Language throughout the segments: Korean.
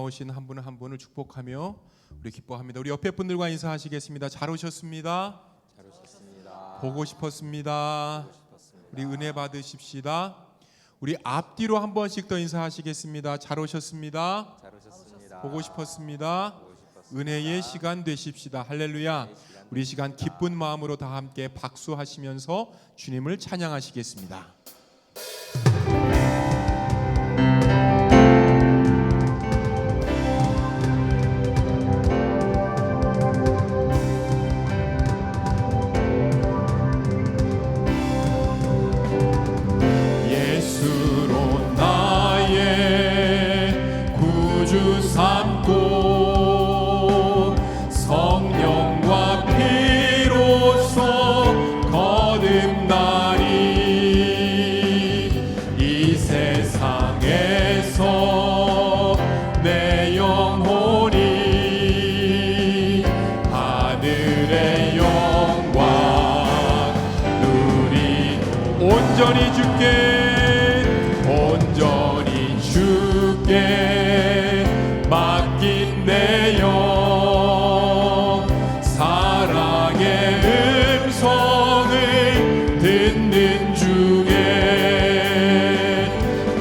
나오신 한 분 한 분을 축복하며 우리 기뻐합니다. 우리 옆에 분들과 인사하시겠습니다. 잘 오셨습니다. 잘 오셨습니다. 보고 싶었습니다. 우리 은혜 받으십시다. 우리 앞뒤로 한 번씩 더 인사하시겠습니다. 잘 오셨습니다. 잘 오셨습니다. 보고 싶었습니다. 은혜의 시간 되십시다. 할렐루야. 우리 시간 기쁜 마음으로 다 함께 박수하시면서 주님을 찬양하시겠습니다. 예수로 나의 구주 삼고 성령과 피로써 거듭나리. 이 세상에서 내 영혼이 하늘의 영광 누리. 온전히 주께 맡긴 내 영, 사랑의 음성을 듣는 중에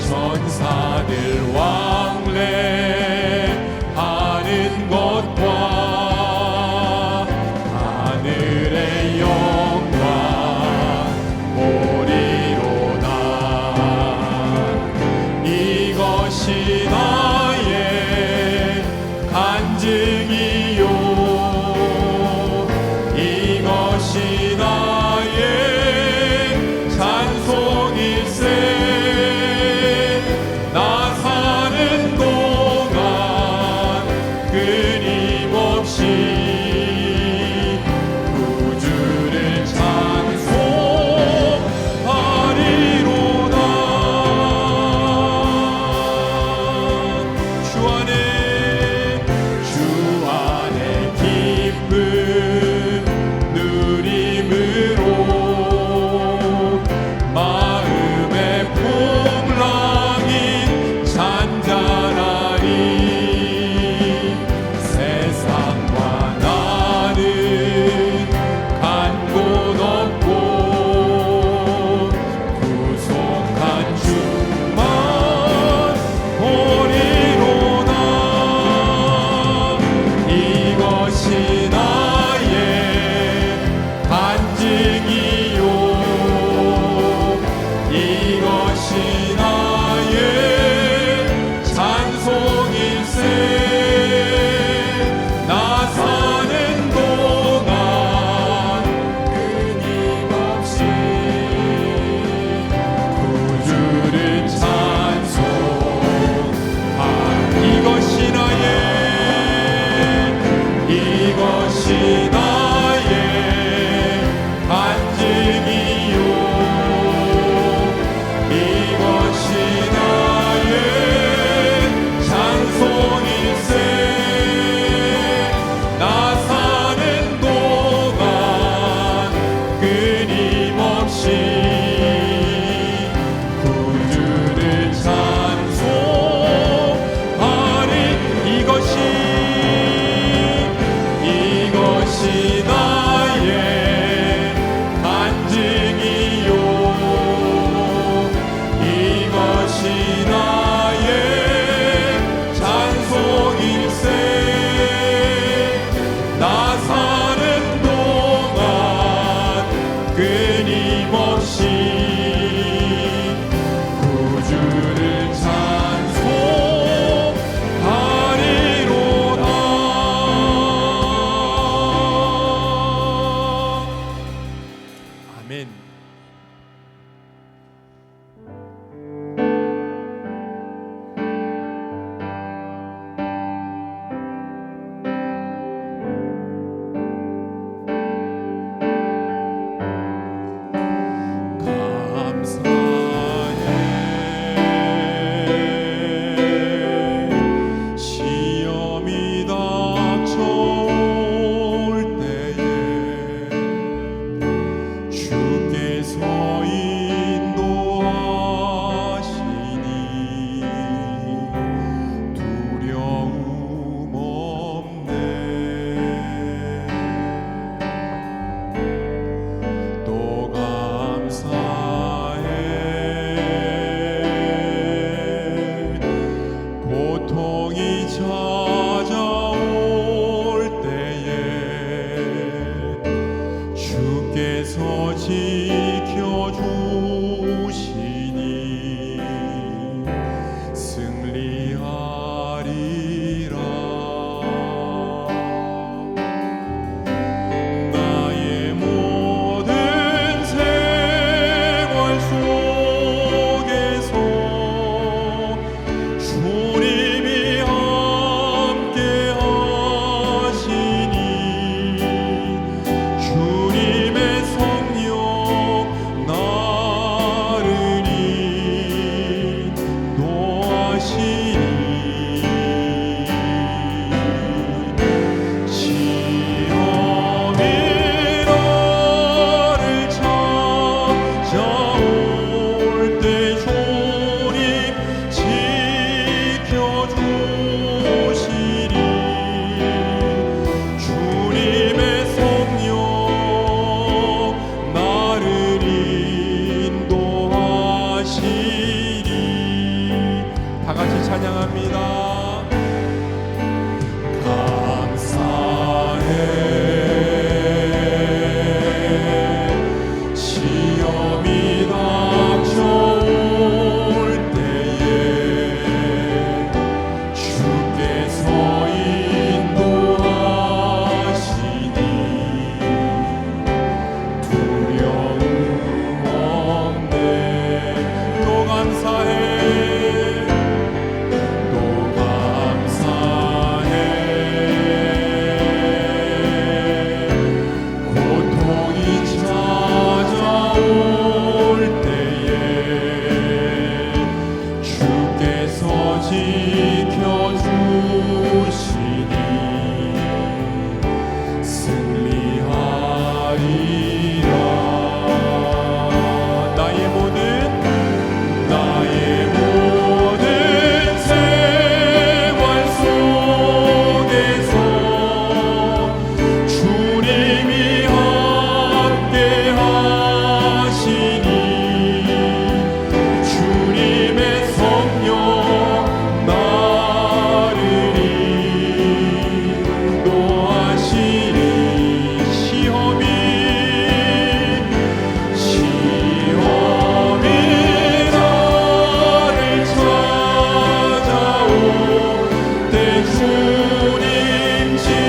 천사들 왕래하는 것과 하늘의 영광 보리로다. 이것이 나의 간증이요, 이것이 나의 찬송일세. 나 사는 동안 끊임없이 구주를 찬송하리로다. 주 안에 기쁨 누림으로 마음의 풍랑이 잔잔하니 세상과 나 고통이 찾아올 때에 주께서 지켜주시니 승리하리라. 나의 모든 생활 속에서 주님이 함께 하시니 주님의 성령 나를 인도하시니 시험이 나를 찾아올 때 주님 지켜주시니 주님의 성령 나를 인도하시니. 다 같이 찬양합니다. 감사해 시험이 닥쳐올 때에 주께서 인도하시니 두려움 없네. 또 감사해 또 감사해 고통이 찾아올 때에 주께서 지켜주시니 승리하리라. 나의 모든 생활 속에서 주님이 함께 하시니 주님의 성령 나를 인도하시니 시험이 나를 찾아올 때 주님 지켜주시니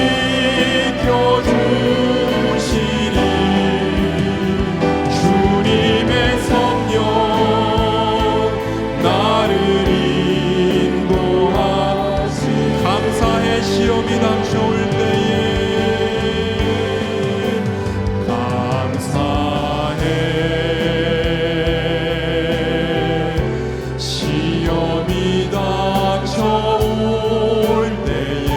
주님의 성령 나를 인도하시니 감사해 시험이 닥쳐올 때에 감사해 시험이 닥쳐올 때에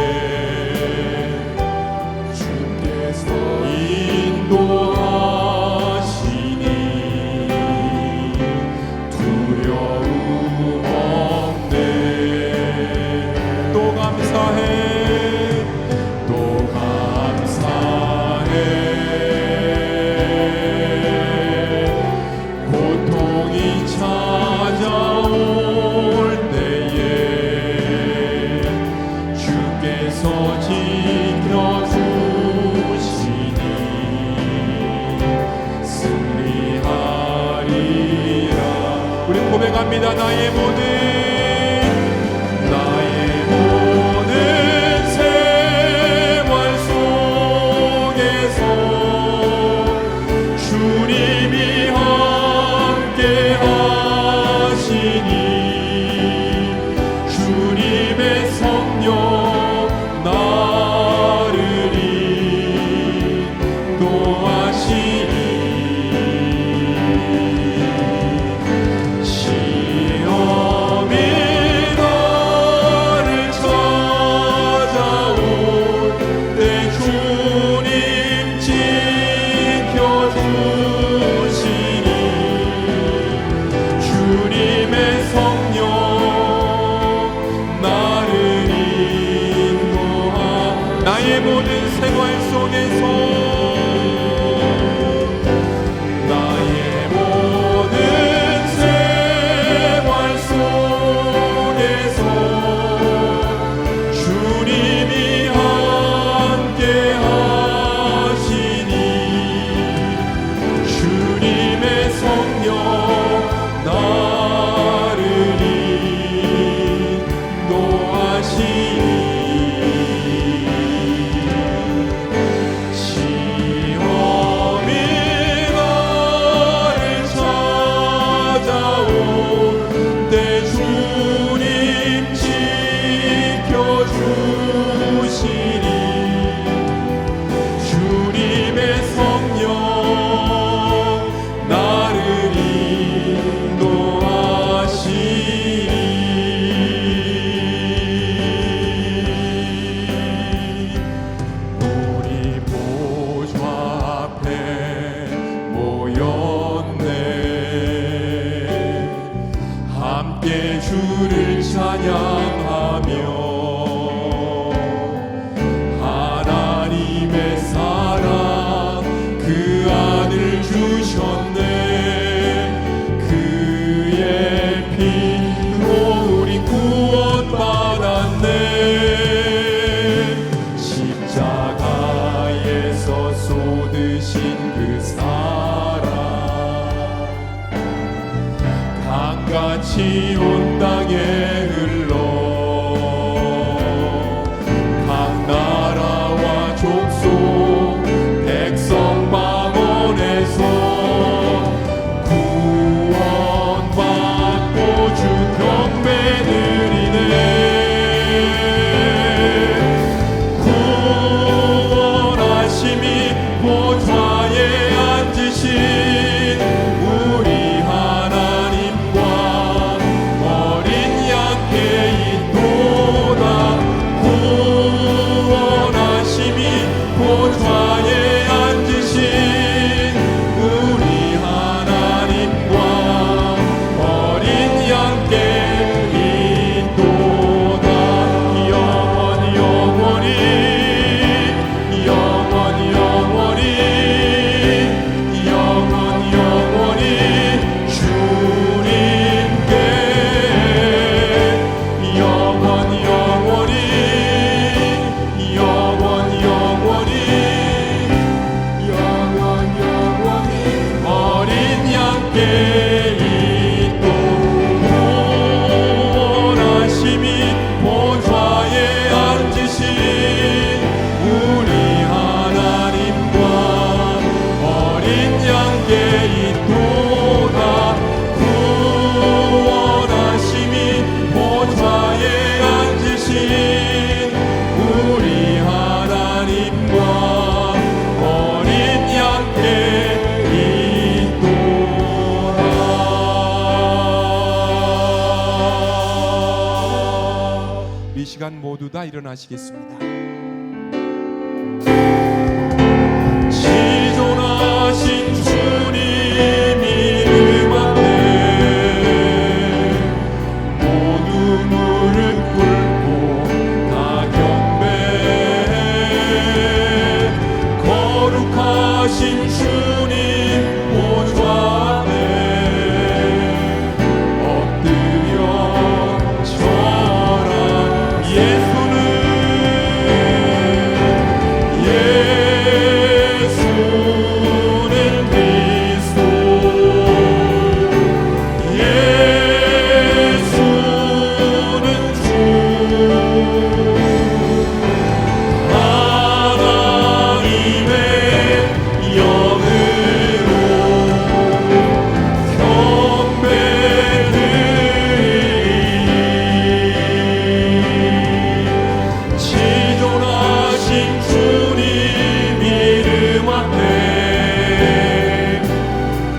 주께서 인도하시니 두려움 없네. 또 감사해 또 감사해 고통이 찾아올 때에 주께서 지켜주시니 승리하리라. 우리 고백합니다. 나의 모든 생활 속에서 주님이 함께 하시니 주님의 성령 나를 인도하시니 시험이 나를 찾아올 때 주님 지켜주시니 주님의 성령 나를 인도하 나의 모든 생활 속에서 나의 모든 생활 속에서 주시리. 주님의 성령 나를 인도하시리. 우리 보좌 앞에 모였네. 함께 주를 찬양하며 하나님의 사랑 그 아들 주셨네. 그의 피로 우리 구원받았네. 십자가에서 쏟으신 그 사랑 강같이 온 땅에 흘러 각 나라와 족속 백성 방언에서 구원받고 주 경배 드리네. 구원하심이 보좌에 앉으신 우리 하나님과 어린 양께 있도다. 구원하심이 보좌에 앉으신 우리 하나님과 어린 양께 있도다. 영원 영원히 영원 영원히 영원 영원히 주님께 영원 영원히 영원 영원히 영원 영원히 어린 양께 있도록 원하심이 보좌에 앉으신 우리 하나님과 어린 양께 있도다. 구원하심이 보좌에 앉으신 우리 하나님과 어린 양께 있도다. 이 시간 모두 다 일어나시겠습니다. 지존하신 주님 이름 앞에 모두 무릎 꿇고 다 경배해. 거룩하신 주님 보좌 앞에 엎드려 절하. 예수는 그리스도. 예수는 주. 하나님의 영으로 경배드리리. 지존하신 주님 이름 앞에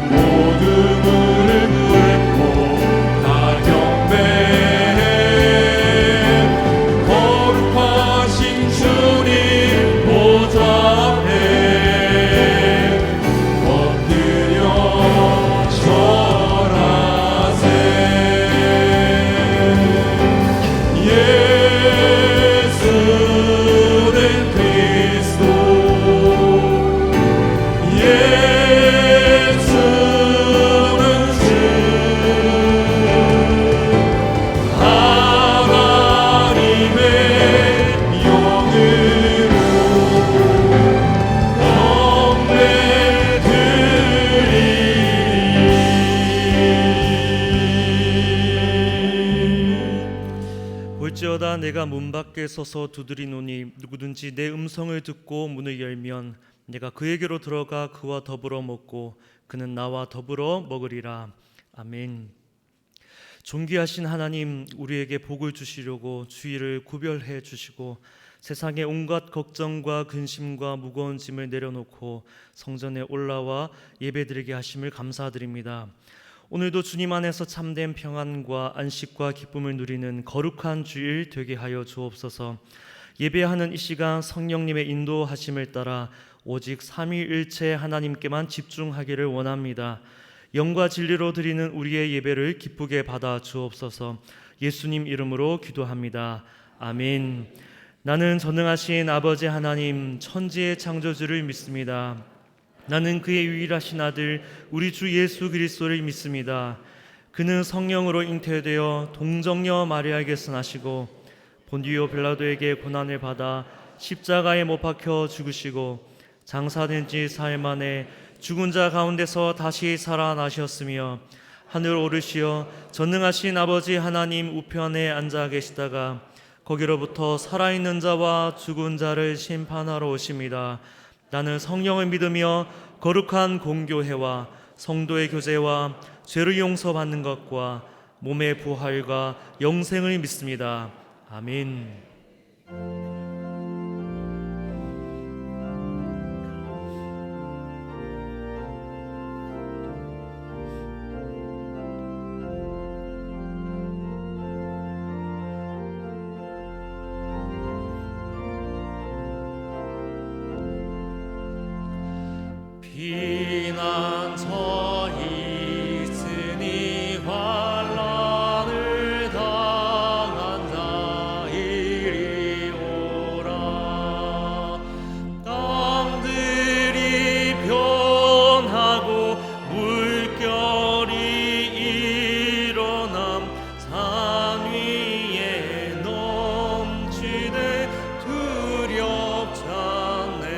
모두 무릎 꿇고 다 경배해. 거룩하신 주님 보좌 앞에 엎드려 절하세. 예수는 그리스도. 예수는 주. 하나님의 영으로 경배드리리. 볼지어다 내가 문 밖에 서서 두드리노니 누구든지 내 음성을 듣고 문을 열면 내가 그에게로 들어가 그와 더불어 먹고 그는 나와 더불어 먹으리라. 아멘. 존귀하신 하나님, 우리에게 복을 주시려고 주일을 구별해 주시고 세상의 온갖 걱정과 근심과 무거운 짐을 내려놓고 성전에 올라와 예배드리게 하심을 감사드립니다. 오늘도 주님 안에서 참된 평안과 안식과 기쁨을 누리는 거룩한 주일 되게 하여 주옵소서. 예배하는 이 시간 성령님의 인도하심을 따라 오직 삼위일체 하나님께만 집중하기를 원합니다. 영과 진리로 드리는 우리의 예배를 기쁘게 받아 주옵소서. 예수님 이름으로 기도합니다. 아멘. 나는 전능하신 아버지 하나님 천지의 창조주를 믿습니다. 나는 그의 유일하신 아들 우리 주 예수 그리스도를 믿습니다. 그는 성령으로 잉태되어 동정녀 마리아에게서 나시고 본디오 빌라도에게 고난을 받아 십자가에 못 박혀 죽으시고 장사된 지 사흘 만에 죽은 자 가운데서 다시 살아나셨으며 하늘 오르시어 전능하신 아버지 하나님 우편에 앉아 계시다가 거기로부터 살아있는 자와 죽은 자를 심판하러 오십니다. 나는 성령을 믿으며 거룩한 공교회와 성도의 교제와 죄를 용서받는 것과 몸의 부활과 영생을 믿습니다. 아멘. 피난처 있으니 환난을 당한 자 이리 오라. 땅들이 변하고 물결이 일어남 산 위에 넘치되 두렵지 않네.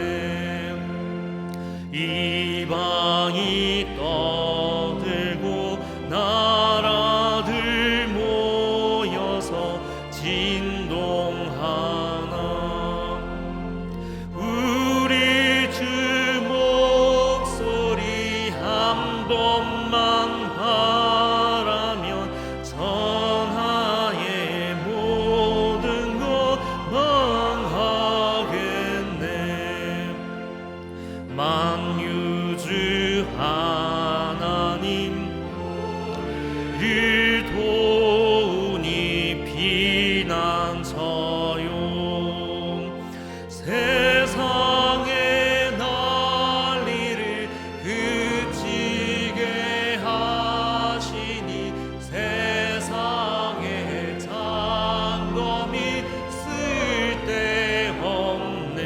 이방이 떠들고 나라들 모여서 진동하나. 우리 주 목소리 한 번만 바라면 천하의 모든 것 망하겠네. 만유주 하나님을 도우니 피난처요. 세상의 난리를 그치게 하시니 세상의 장검이 쓸데없네.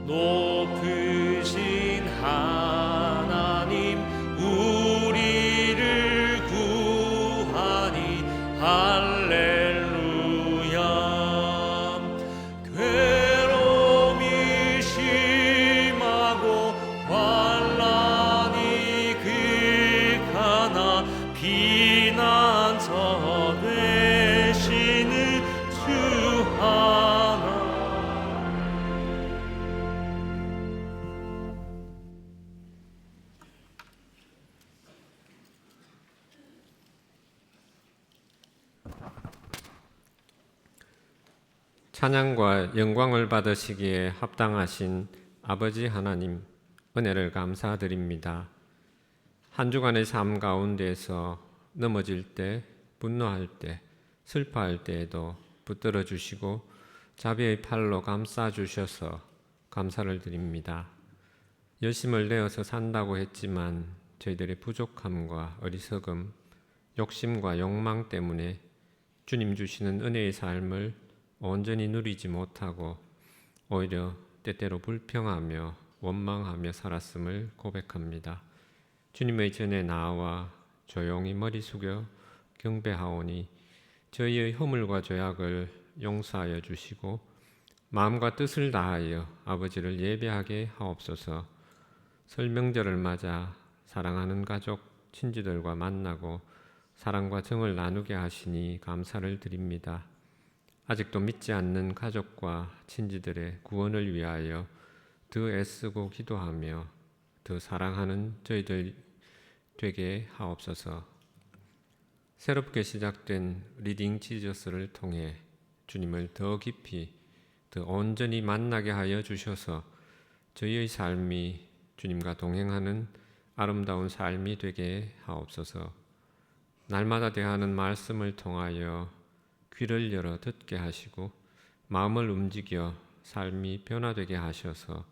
높으신 하나님 우리를 구하니 할렐루야. 괴로움이 심하고 환난이 극하나 피난처 되시는 주 하나. 찬양과 영광을 받으시기에 합당하신 아버지 하나님, 은혜를 감사드립니다. 한 주간의 삶 가운데서 넘어질 때, 분노할 때, 슬퍼할 때에도 붙들어 주시고 자비의 팔로 감싸 주셔서 감사를 드립니다. 열심을 내어서 산다고 했지만 저희들의 부족함과 어리석음, 욕심과 욕망 때문에 주님 주시는 은혜의 삶을 온전히 누리지 못하고 오히려 때때로 불평하며 원망하며 살았음을 고백합니다. 주님의 전에 나와 조용히 머리 숙여 경배하오니 저희의 허물과 죄악을 용서하여 주시고 마음과 뜻을 다하여 아버지를 예배하게 하옵소서. 설 명절을 맞아 사랑하는 가족, 친지들과 만나고 사랑과 정을 나누게 하시니 감사를 드립니다. 아직도 믿지 않는 가족과 친지들의 구원을 위하여 더 애쓰고 기도하며 더 사랑하는 저희들 되게 하옵소서. 새롭게 시작된 리딩 지저스를 통해 주님을 더 깊이, 더 온전히 만나게 하여 주셔서 저희의 삶이 주님과 동행하는 아름다운 삶이 되게 하옵소서. 날마다 대하는 말씀을 통하여 귀를 열어 듣게 하시고 마음을 움직여 삶이 변화되게 하셔서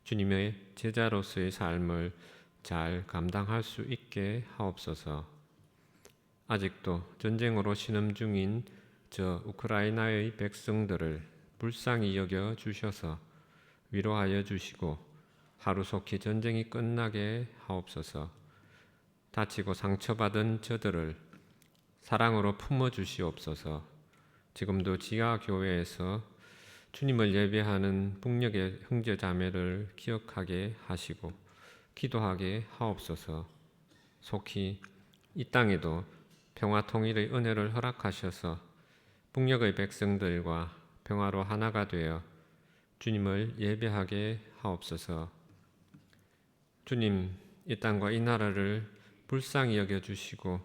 주님의 제자로서의 삶을 잘 감당할 수 있게 하옵소서. 아직도 전쟁으로 신음 중인 저 우크라이나의 백성들을 불쌍히 여겨 주셔서 위로하여 주시고 하루속히 전쟁이 끝나게 하옵소서. 다치고 상처받은 저들을 사랑으로 품어 주시옵소서. 지금도 지하 교회에서 주님을 예배하는 북녘의 형제 자매를 기억하게 하시고 기도하게 하옵소서. 속히 이 땅에도 평화 통일의 은혜를 허락하셔서 북녘의 백성들과 평화로 하나가 되어 주님을 예배하게 하옵소서. 주님, 이 땅과 이 나라를 불쌍히 여겨주시고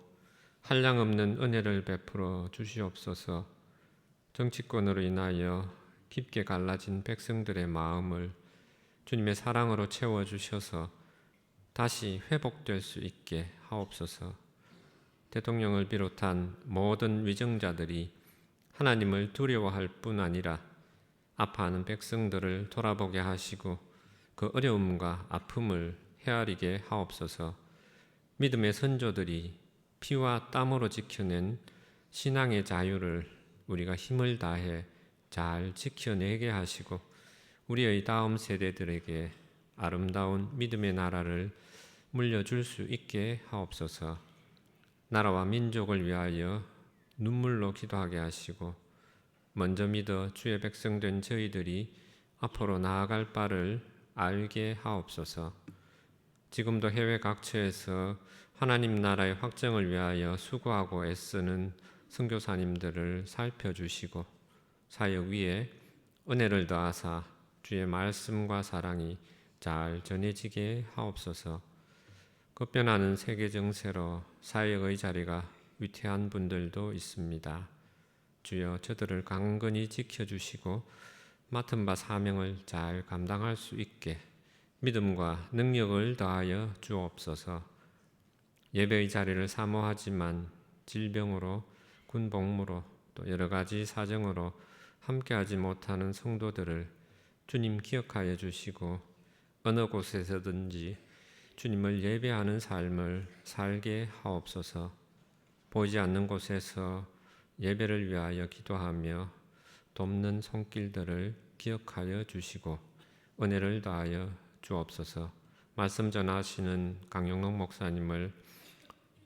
한량없는 은혜를 베풀어 주시옵소서. 정치권으로 인하여 깊게 갈라진 백성들의 마음을 주님의 사랑으로 채워주셔서 다시 회복될 수 있게 하옵소서. 대통령을 비롯한 모든 위정자들이 하나님을 두려워할 뿐 아니라 아파하는 백성들을 돌아보게 하시고 그 어려움과 아픔을 헤아리게 하옵소서. 믿음의 선조들이 피와 땀으로 지켜낸 신앙의 자유를 우리가 힘을 다해 잘 지켜내게 하시고 우리의 다음 세대들에게 아름다운 믿음의 나라를 물려줄 수 있게 하옵소서. 나라와 민족을 위하여 눈물로 기도하게 하시고 먼저 믿어 주의 백성 된 저희들이 앞으로 나아갈 바를 알게 하옵소서. 지금도 해외 각처에서 하나님 나라의 확정을 위하여 수고하고 애쓰는 선교사님들을 살펴주시고 사역 위에 은혜를 더하사 주의 말씀과 사랑이 잘 전해지게 하옵소서. 급변하는 세계 정세로 사역의 자리가 위태한 분들도 있습니다. 주여 저들을 강건히 지켜주시고 맡은 바 사명을 잘 감당할 수 있게 믿음과 능력을 더하여 주옵소서. 예배의 자리를 사모하지만 질병으로 군복무로 또 여러 가지 사정으로 함께하지 못하는 성도들을 주님 기억하여 주시고 어느 곳에서든지 주님을 예배하는 삶을 살게 하옵소서. 보이지 않는 곳에서 예배를 위하여 기도하며 돕는 손길들을 기억하여 주시고 은혜를 더하여 주옵소서. 말씀 전하시는 강영록 목사님을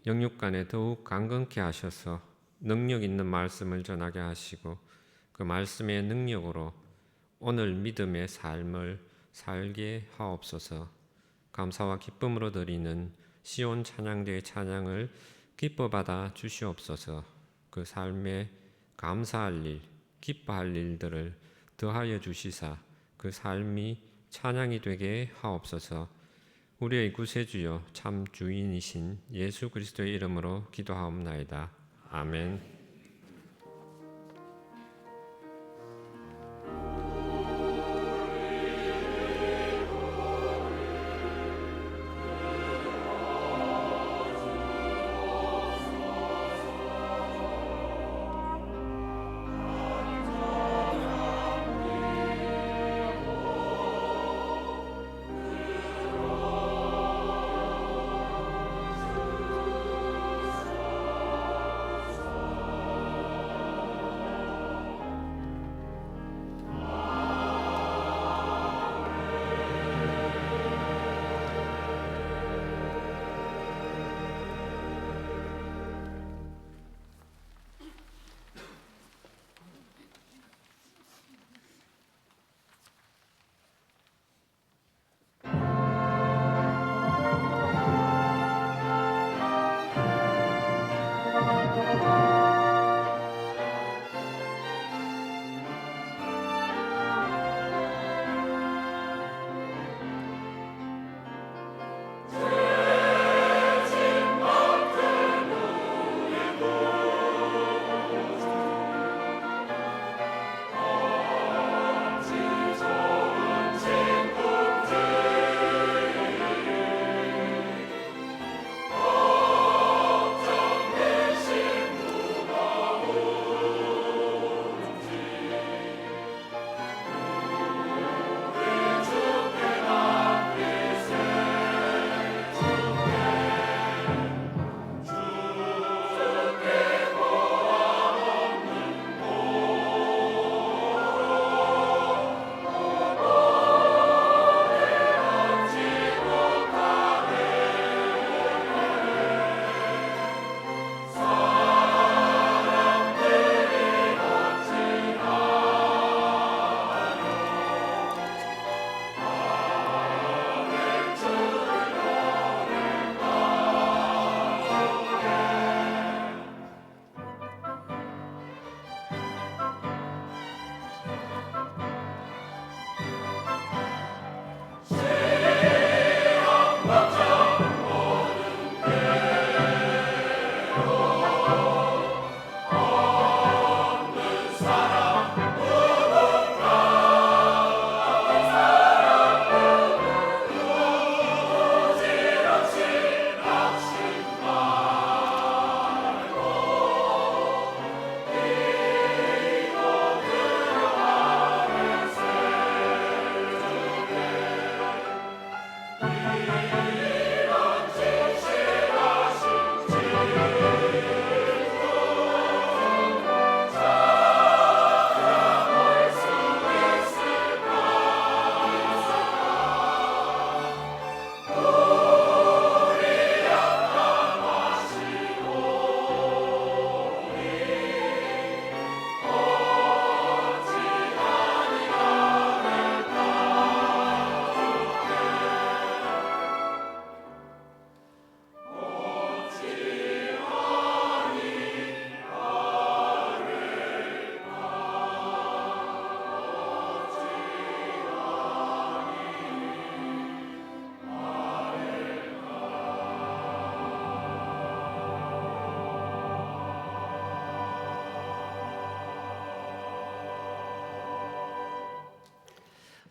영육간에 더욱 강건케 하셔서 능력 있는 말씀을 전하게 하시고 그 말씀의 능력으로 오늘 믿음의 삶을 살게 하옵소서. 감사와 기쁨으로 드리는 시온 찬양대의 찬양을 기뻐 받아 주시옵소서. 그 삶에 감사할 일, 기뻐할 일들을 더하여 주시사 그 삶이 찬양이 되게 하옵소서. 우리의 구세주여 참 주인이신 예수 그리스도의 이름으로 기도하옵나이다. 아멘.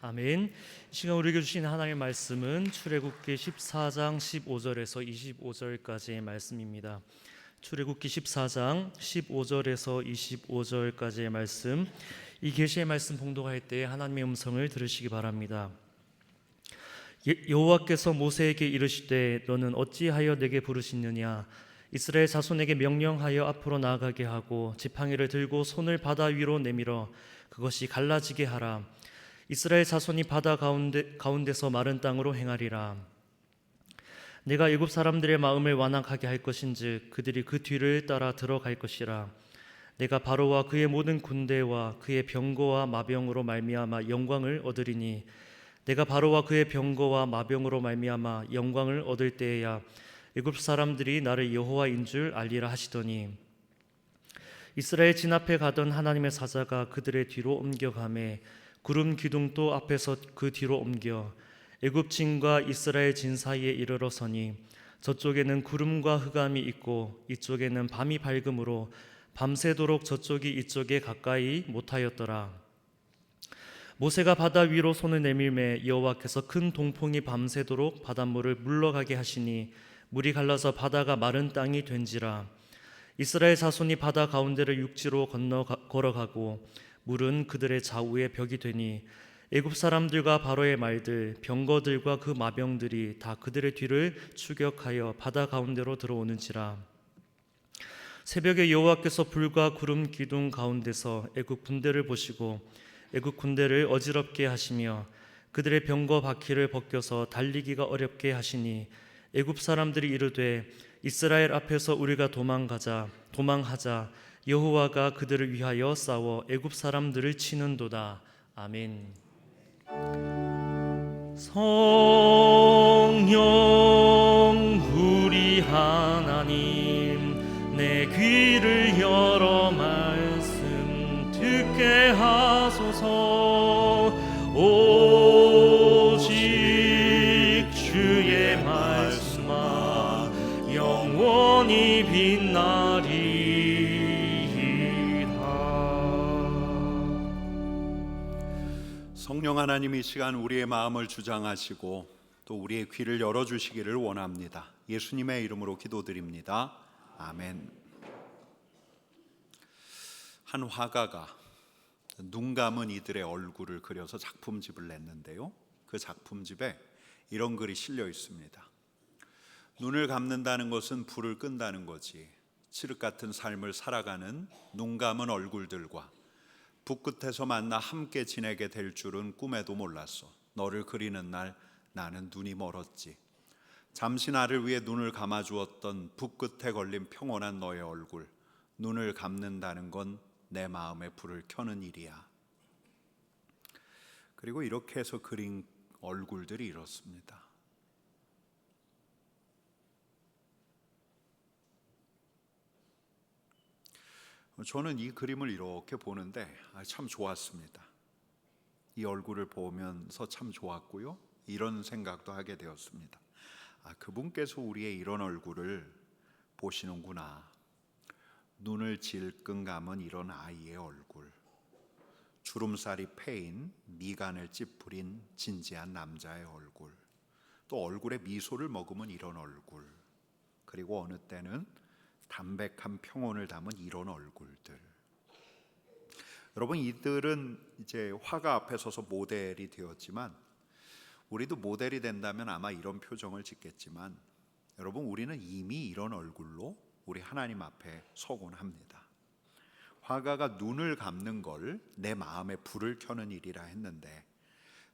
아멘. 이 시간 우리에게 주신 하나님의 말씀은 출애굽기 14장 15절에서 25절까지의 말씀입니다. 출애굽기 14장 15절에서 25절까지의 말씀, 이 계시의 말씀 봉독할 때 하나님의 음성을 들으시기 바랍니다. 여호와께서 모세에게 이르시되 너는 어찌하여 내게 부르시느냐? 이스라엘 자손에게 명령하여 앞으로 나아가게 하고 지팡이를 들고 손을 바다 위로 내밀어 그것이 갈라지게 하라. 이스라엘 자손이 바다 가운데서 마른 땅으로 행하리라. 내가 애굽 사람들의 마음을 완악하게 할 것인즉 그들이 그 뒤를 따라 들어갈 것이라. 내가 바로와 그의 모든 군대와 그의 병거와 마병으로 말미암아 영광을 얻으리니 내가 바로와 그의 병거와 마병으로 말미암아 영광을 얻을 때에야 애굽 사람들이 나를 여호와인 줄 알리라 하시더니 이스라엘 진 앞에 가던 하나님의 사자가 그들의 뒤로 옮겨가매 구름 기둥도 앞에서 그 뒤로 옮겨 애굽 진과 이스라엘 진 사이에 이르러 서니 저쪽에는 구름과 흑암이 있고 이쪽에는 밤이 밝음으로 밤새도록 저쪽이 이쪽에 가까이 못하였더라. 모세가 바다 위로 손을 내밀매 여호와께서 큰 동풍이 밤새도록 바닷물을 물러가게 하시니 물이 갈라서 바다가 마른 땅이 된지라. 이스라엘 자손이 바다 가운데를 육지로 걸어가고 물은 그들의 좌우에 벽이 되니 애굽 사람들과 바로의 말들 병거들과 그 마병들이 다 그들의 뒤를 추격하여 바다 가운데로 들어오는지라. 새벽에 여호와께서 불과 구름 기둥 가운데서 애굽 군대를 보시고 애굽 군대를 어지럽게 하시며 그들의 병거 바퀴를 벗겨서 달리기가 어렵게 하시니 애굽 사람들이 이르되 이스라엘 앞에서 우리가 도망하자. 여호와가 그들을 위하여 싸워 애굽 사람들을 치는도다. 아멘. 성령 우리 하나님 내 귀를 열어 말씀 듣게 하소서. 오직 주의 말씀아 영원히 빛나리이다. 성령 하나님 이 시간 우리의 마음을 주장하시고 또 우리의 귀를 열어주시기를 원합니다. 예수님의 이름으로 기도드립니다. 아멘. 한 화가가 눈 감은 이들의 얼굴을 그려서 작품집을 냈는데요, 그 작품집에 이런 글이 실려 있습니다. 눈을 감는다는 것은 불을 끈다는 거지. 칠흑 같은 삶을 살아가는 눈 감은 얼굴들과 북 끝에서 만나 함께 지내게 될 줄은 꿈에도 몰랐어. 너를 그리는 날 나는 눈이 멀었지. 잠시 나를 위해 눈을 감아주었던 북 끝에 걸린 평온한 너의 얼굴. 눈을 감는다는 건 내 마음에 불을 켜는 일이야. 그리고 이렇게 해서 그린 얼굴들이 이렇습니다. 저는 이 그림을 이렇게 보는데 참 좋았습니다. 이 얼굴을 보면서 참 좋았고요, 이런 생각도 하게 되었습니다. 그분께서 우리의 이런 얼굴을 보시는구나. 눈을 질끈 감은 이런 아이의 얼굴, 주름살이 패인 미간을 찌푸린 진지한 남자의 얼굴, 또 얼굴에 미소를 머금은 이런 얼굴, 그리고 어느 때는 담백한 평온을 담은 이런 얼굴들. 여러분, 이들은 이제 화가 앞에 서서 모델이 되었지만 우리도 모델이 된다면 아마 이런 표정을 짓겠지만, 여러분, 우리는 이미 이런 얼굴로 우리 하나님 앞에 서곤 합니다. 화가가 눈을 감는 걸 내 마음에 불을 켜는 일이라 했는데,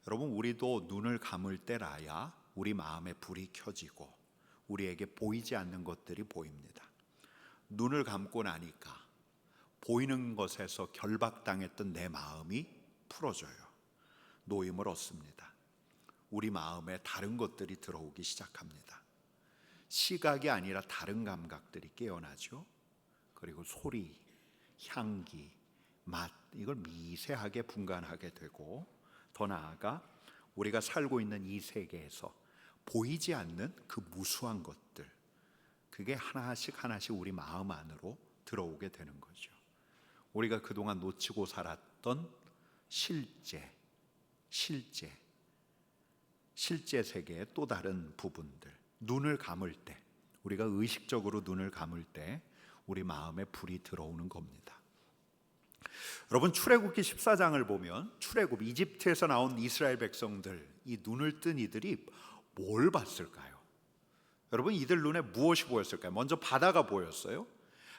여러분, 우리도 눈을 감을 때라야 우리 마음에 불이 켜지고 우리에게 보이지 않는 것들이 보입니다. 눈을 감고 나니까 보이는 것에서 결박당했던 내 마음이 풀어져요. 노임을 얻습니다. 우리 마음에 다른 것들이 들어오기 시작합니다. 시각이 아니라 다른 감각들이 깨어나죠. 그리고 소리, 향기, 맛, 이걸 미세하게 분간하게 되고, 더 나아가 우리가 살고 있는 이 세계에서 보이지 않는 그 무수한 것들, 그게 하나씩 우리 마음 안으로 들어오게 되는 거죠. 우리가 그동안 놓치고 살았던 실제, 실제 세계의 또 다른 부분들, 눈을 감을 때, 우리가 의식적으로 눈을 감을 때 우리 마음에 불이 들어오는 겁니다. 여러분, 출애굽기 14장을 보면 출애굽 이집트에서 나온 이스라엘 백성들, 이 눈을 뜬 이들이 뭘 봤을까요? 여러분, 이들 눈에 무엇이 보였을까요? 먼저 바다가 보였어요.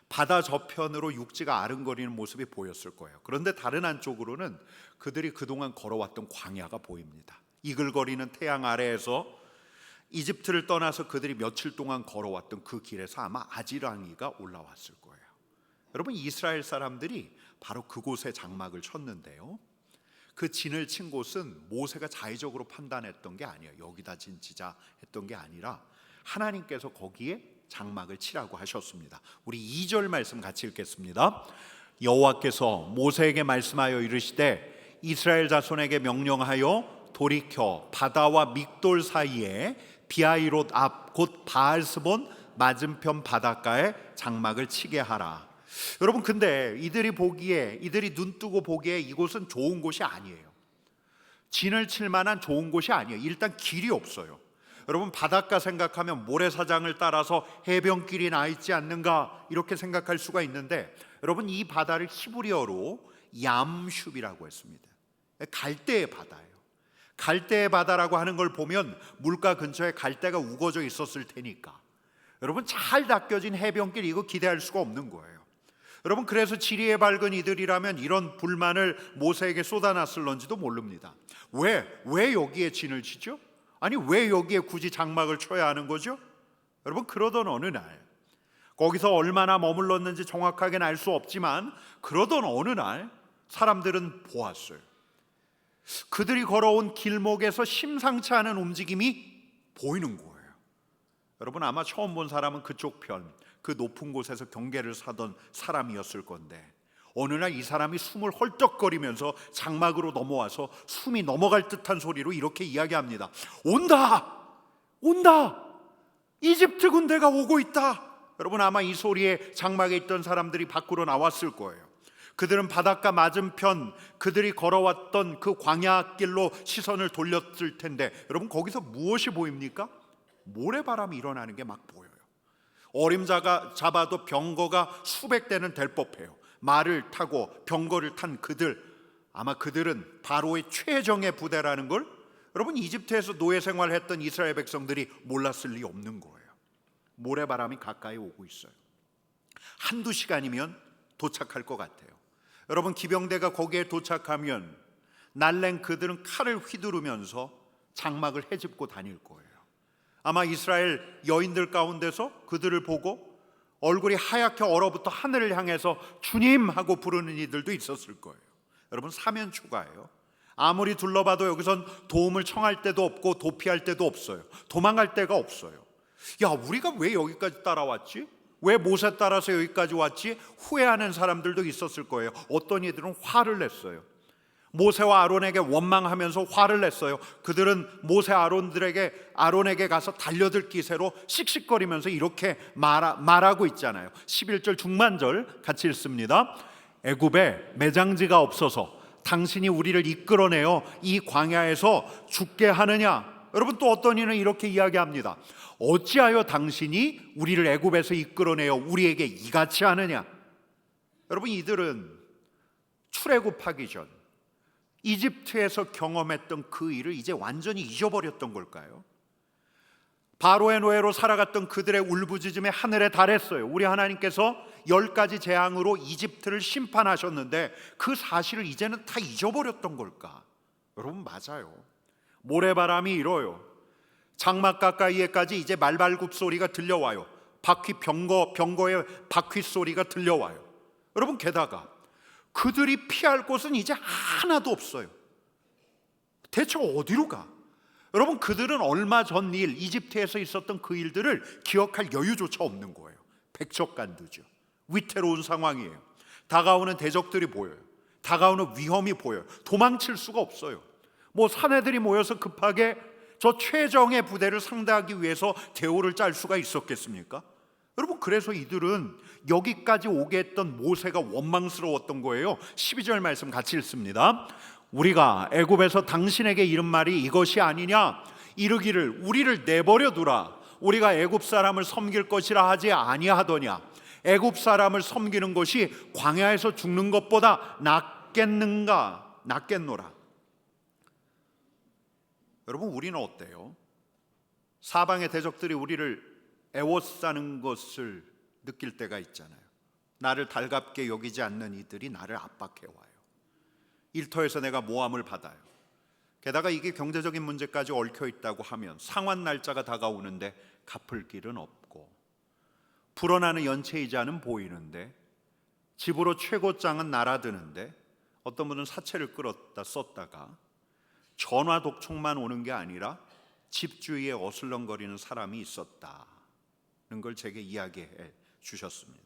바다 저편으로 육지가 아른거리는 모습이 보였을 거예요. 그런데 다른 한쪽으로는 그들이 그동안 걸어왔던 광야가 보입니다. 이글거리는 태양 아래에서 이집트를 떠나서 그들이 며칠 동안 걸어왔던 그 길에서 아마 아지랑이가 올라왔을 거예요. 여러분, 이스라엘 사람들이 바로 그곳에 장막을 쳤는데요, 그 진을 친 곳은 모세가 자의적으로 판단했던 게 아니에요. 여기다 진 치자 했던 게 아니라 하나님께서 거기에 장막을 치라고 하셨습니다. 우리 2절 말씀 같이 읽겠습니다. 여호와께서 모세에게 말씀하여 이르시되 이스라엘 자손에게 명령하여 돌이켜 바다와 믹돌 사이에 비하이롯 앞 곧 바알스본 맞은편 바닷가에 장막을 치게 하라. 여러분, 근데 이들이 눈 뜨고 보기에 이곳은 좋은 곳이 아니에요. 진을 칠 만한 좋은 곳이 아니에요. 일단 길이 없어요. 여러분, 바닷가 생각하면 모래사장을 따라서 해변길이 나 있지 않는가 이렇게 생각할 수가 있는데, 여러분, 이 바다를 히브리어로 얌슈비라고 했습니다. 갈대의 바다예요. 갈대의 바다라고 하는 걸 보면 물가 근처에 갈대가 우거져 있었을 테니까 여러분, 잘 닦여진 해변길, 이거 기대할 수가 없는 거예요. 여러분, 그래서 지리에 밝은 이들이라면 이런 불만을 모세에게 쏟아놨을런지도 모릅니다. 왜 여기에 진을 치죠? 아니, 왜 여기에 굳이 장막을 쳐야 하는 거죠? 여러분, 그러던 어느 날, 거기서 얼마나 머물렀는지 정확하게는 알 수 없지만 그러던 어느 날 사람들은 보았어요. 그들이 걸어온 길목에서 심상치 않은 움직임이 보이는 거예요. 여러분, 아마 처음 본 사람은 그쪽 편, 그 높은 곳에서 경계를 사던 사람이었을 건데, 어느 날 이 사람이 숨을 헐떡거리면서 장막으로 넘어와서 숨이 넘어갈 듯한 소리로 이렇게 이야기합니다. 온다! 이집트 군대가 오고 있다! 여러분, 아마 이 소리에 장막에 있던 사람들이 밖으로 나왔을 거예요. 그들은 바닷가 맞은편, 그들이 걸어왔던 그 광야길로 시선을 돌렸을 텐데, 여러분, 거기서 무엇이 보입니까? 모래바람이 일어나는 게 막 보여요. 어림자가 잡아도 병거가 수백 대는 될 법해요. 말을 타고 병거를 탄 그들, 아마 그들은 바로의 최정예 부대라는 걸 여러분, 이집트에서 노예 생활했던 이스라엘 백성들이 몰랐을 리 없는 거예요. 모래바람이 가까이 오고 있어요. 한두 시간이면 도착할 것 같아요. 여러분, 기병대가 거기에 도착하면 날랭 그들은 칼을 휘두르면서 장막을 헤집고 다닐 거예요. 아마 이스라엘 여인들 가운데서 그들을 보고 얼굴이 하얗게 얼어붙어 하늘을 향해서 주님 하고 부르는 이들도 있었을 거예요. 여러분, 사면초가예요. 아무리 둘러봐도 여기선 도움을 청할 데도 없고 도피할 데도 없어요. 도망갈 데가 없어요. 야, 우리가 왜 여기까지 따라왔지? 왜 모세 따라서 여기까지 왔지? 후회하는 사람들도 있었을 거예요. 어떤 이들은 화를 냈어요. 모세와 아론에게 원망하면서 화를 냈어요. 그들은 모세 아론에게 가서 달려들 기세로 씩씩거리면서 이렇게 말하고 있잖아요. 11절 중반절 같이 읽습니다. 애굽에 매장지가 없어서 당신이 우리를 이끌어내어 이 광야에서 죽게 하느냐? 여러분, 또 어떤 이는 이렇게 이야기합니다. 어찌하여 당신이 우리를 애굽에서 이끌어내어 우리에게 이같이 하느냐? 여러분, 이들은 출애굽하기 전 이집트에서 경험했던 그 일을 이제 완전히 잊어버렸던 걸까요? 바로의 노예로 살아갔던 그들의 울부짖음에 하늘에 달했어요. 우리 하나님께서 10가지 재앙으로 이집트를 심판하셨는데 그 사실을 이제는 다 잊어버렸던 걸까? 여러분, 맞아요. 모래바람이 일어요. 장막 가까이에까지 이제 말발굽 소리가 들려와요. 병거의 바퀴 소리가 들려와요. 여러분, 게다가 그들이 피할 곳은 이제 하나도 없어요. 대체 어디로 가? 여러분, 그들은 얼마 전 일, 이집트에서 있었던 그 일들을 기억할 여유조차 없는 거예요. 백척간두죠. 위태로운 상황이에요. 다가오는 대적들이 보여요. 다가오는 위험이 보여요. 도망칠 수가 없어요. 사내들이 모여서 급하게 저 최정예 부대를 상대하기 위해서 대오를 짤 수가 있었겠습니까? 여러분, 그래서 이들은 여기까지 오게 했던 모세가 원망스러웠던 거예요. 12절 말씀 같이 읽습니다. 우리가 애굽에서 당신에게 이른 말이 이것이 아니냐? 이르기를 우리를 내버려 두라. 우리가 애굽 사람을 섬길 것이라 하지 아니하더냐? 애굽 사람을 섬기는 것이 광야에서 죽는 것보다 낫겠는가? 낫겠노라. 여러분, 우리는 어때요? 사방의 대적들이 우리를 애워싸는 것을 느낄 때가 있잖아요. 나를 달갑게 여기지 않는 이들이 나를 압박해와요. 일터에서 내가 모함을 받아요. 게다가 이게 경제적인 문제까지 얽혀 있다고 하면 상환 날짜가 다가오는데 갚을 길은 없고, 불어나는 연체이자는 보이는데, 집으로 최고장은 날아드는데, 어떤 분은 사채를 끌었다 썼다가 전화 독촉만 오는 게 아니라 집 주위에 어슬렁거리는 사람이 있었다는 걸 제게 이야기해 주셨습니다.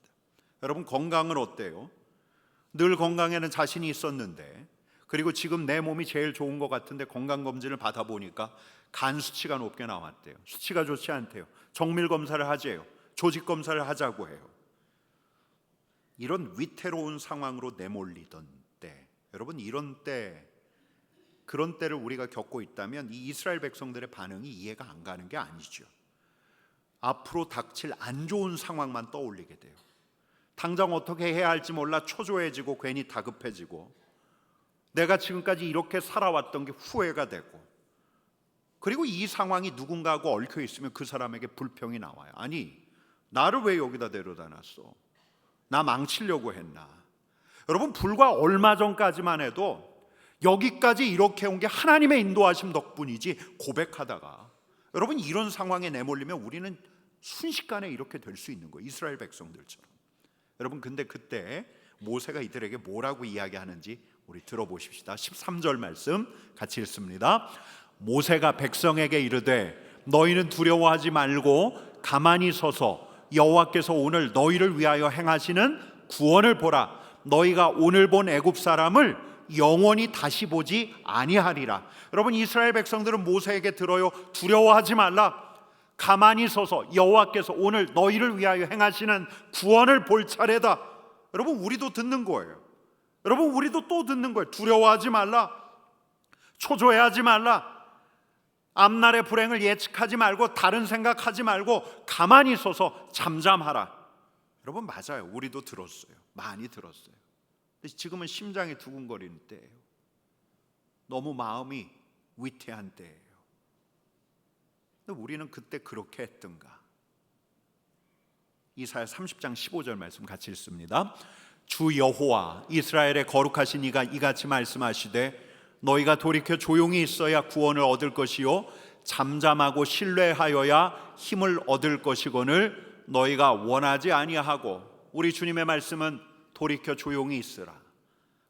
여러분, 건강은 어때요? 늘 건강에는 자신이 있었는데, 그리고 지금 내 몸이 제일 좋은 것 같은데 건강검진을 받아보니까 간 수치가 높게 나왔대요. 수치가 좋지 않대요. 정밀 검사를 하재요. 조직 검사를 하자고 해요. 이런 위태로운 상황으로 내몰리던 때, 여러분, 이런 때, 그런 때를 우리가 겪고 있다면 이 이스라엘 백성들의 반응이 이해가 안 가는 게 아니죠. 앞으로 닥칠 안 좋은 상황만 떠올리게 돼요. 당장 어떻게 해야 할지 몰라 초조해지고 괜히 다급해지고, 내가 지금까지 이렇게 살아왔던 게 후회가 되고, 그리고 이 상황이 누군가하고 얽혀 있으면 그 사람에게 불평이 나와요. 아니, 나를 왜 여기다 데려다 놨어? 나 망치려고 했나? 여러분, 불과 얼마 전까지만 해도 여기까지 이렇게 온 게 하나님의 인도하심 덕분이지 고백하다가, 여러분, 이런 상황에 내몰리면 우리는 순식간에 이렇게 될 수 있는 거예요. 이스라엘 백성들처럼. 여러분, 근데 그때 모세가 이들에게 뭐라고 이야기하는지 우리 들어보십시다. 13절 말씀 같이 읽습니다. 모세가 백성에게 이르되 너희는 두려워하지 말고 가만히 서서 여호와께서 오늘 너희를 위하여 행하시는 구원을 보라. 너희가 오늘 본 애굽 사람을 영원히 다시 보지 아니하리라. 여러분, 이스라엘 백성들은 모세에게 들어요. 두려워하지 말라. 가만히 서서 여호와께서 오늘 너희를 위하여 행하시는 구원을 볼 차례다. 여러분, 우리도 듣는 거예요. 여러분, 우리도 또 듣는 거예요. 두려워하지 말라. 초조해하지 말라. 앞날의 불행을 예측하지 말고 다른 생각하지 말고 가만히 서서 잠잠하라. 여러분, 맞아요. 우리도 들었어요. 많이 들었어요. 근데 지금은 심장이 두근거리는 때예요. 너무 마음이 위태한 때예요. 근데 우리는 그때 그렇게 했던가? 이사야 30장 15절 말씀 같이 읽습니다. 주 여호와 이스라엘의 거룩하신 이가 이같이 말씀하시되 너희가 돌이켜 조용히 있어야 구원을 얻을 것이요 잠잠하고 신뢰하여야 힘을 얻을 것이거늘 너희가 원하지 아니하고. 우리 주님의 말씀은 돌이켜 조용히 있으라.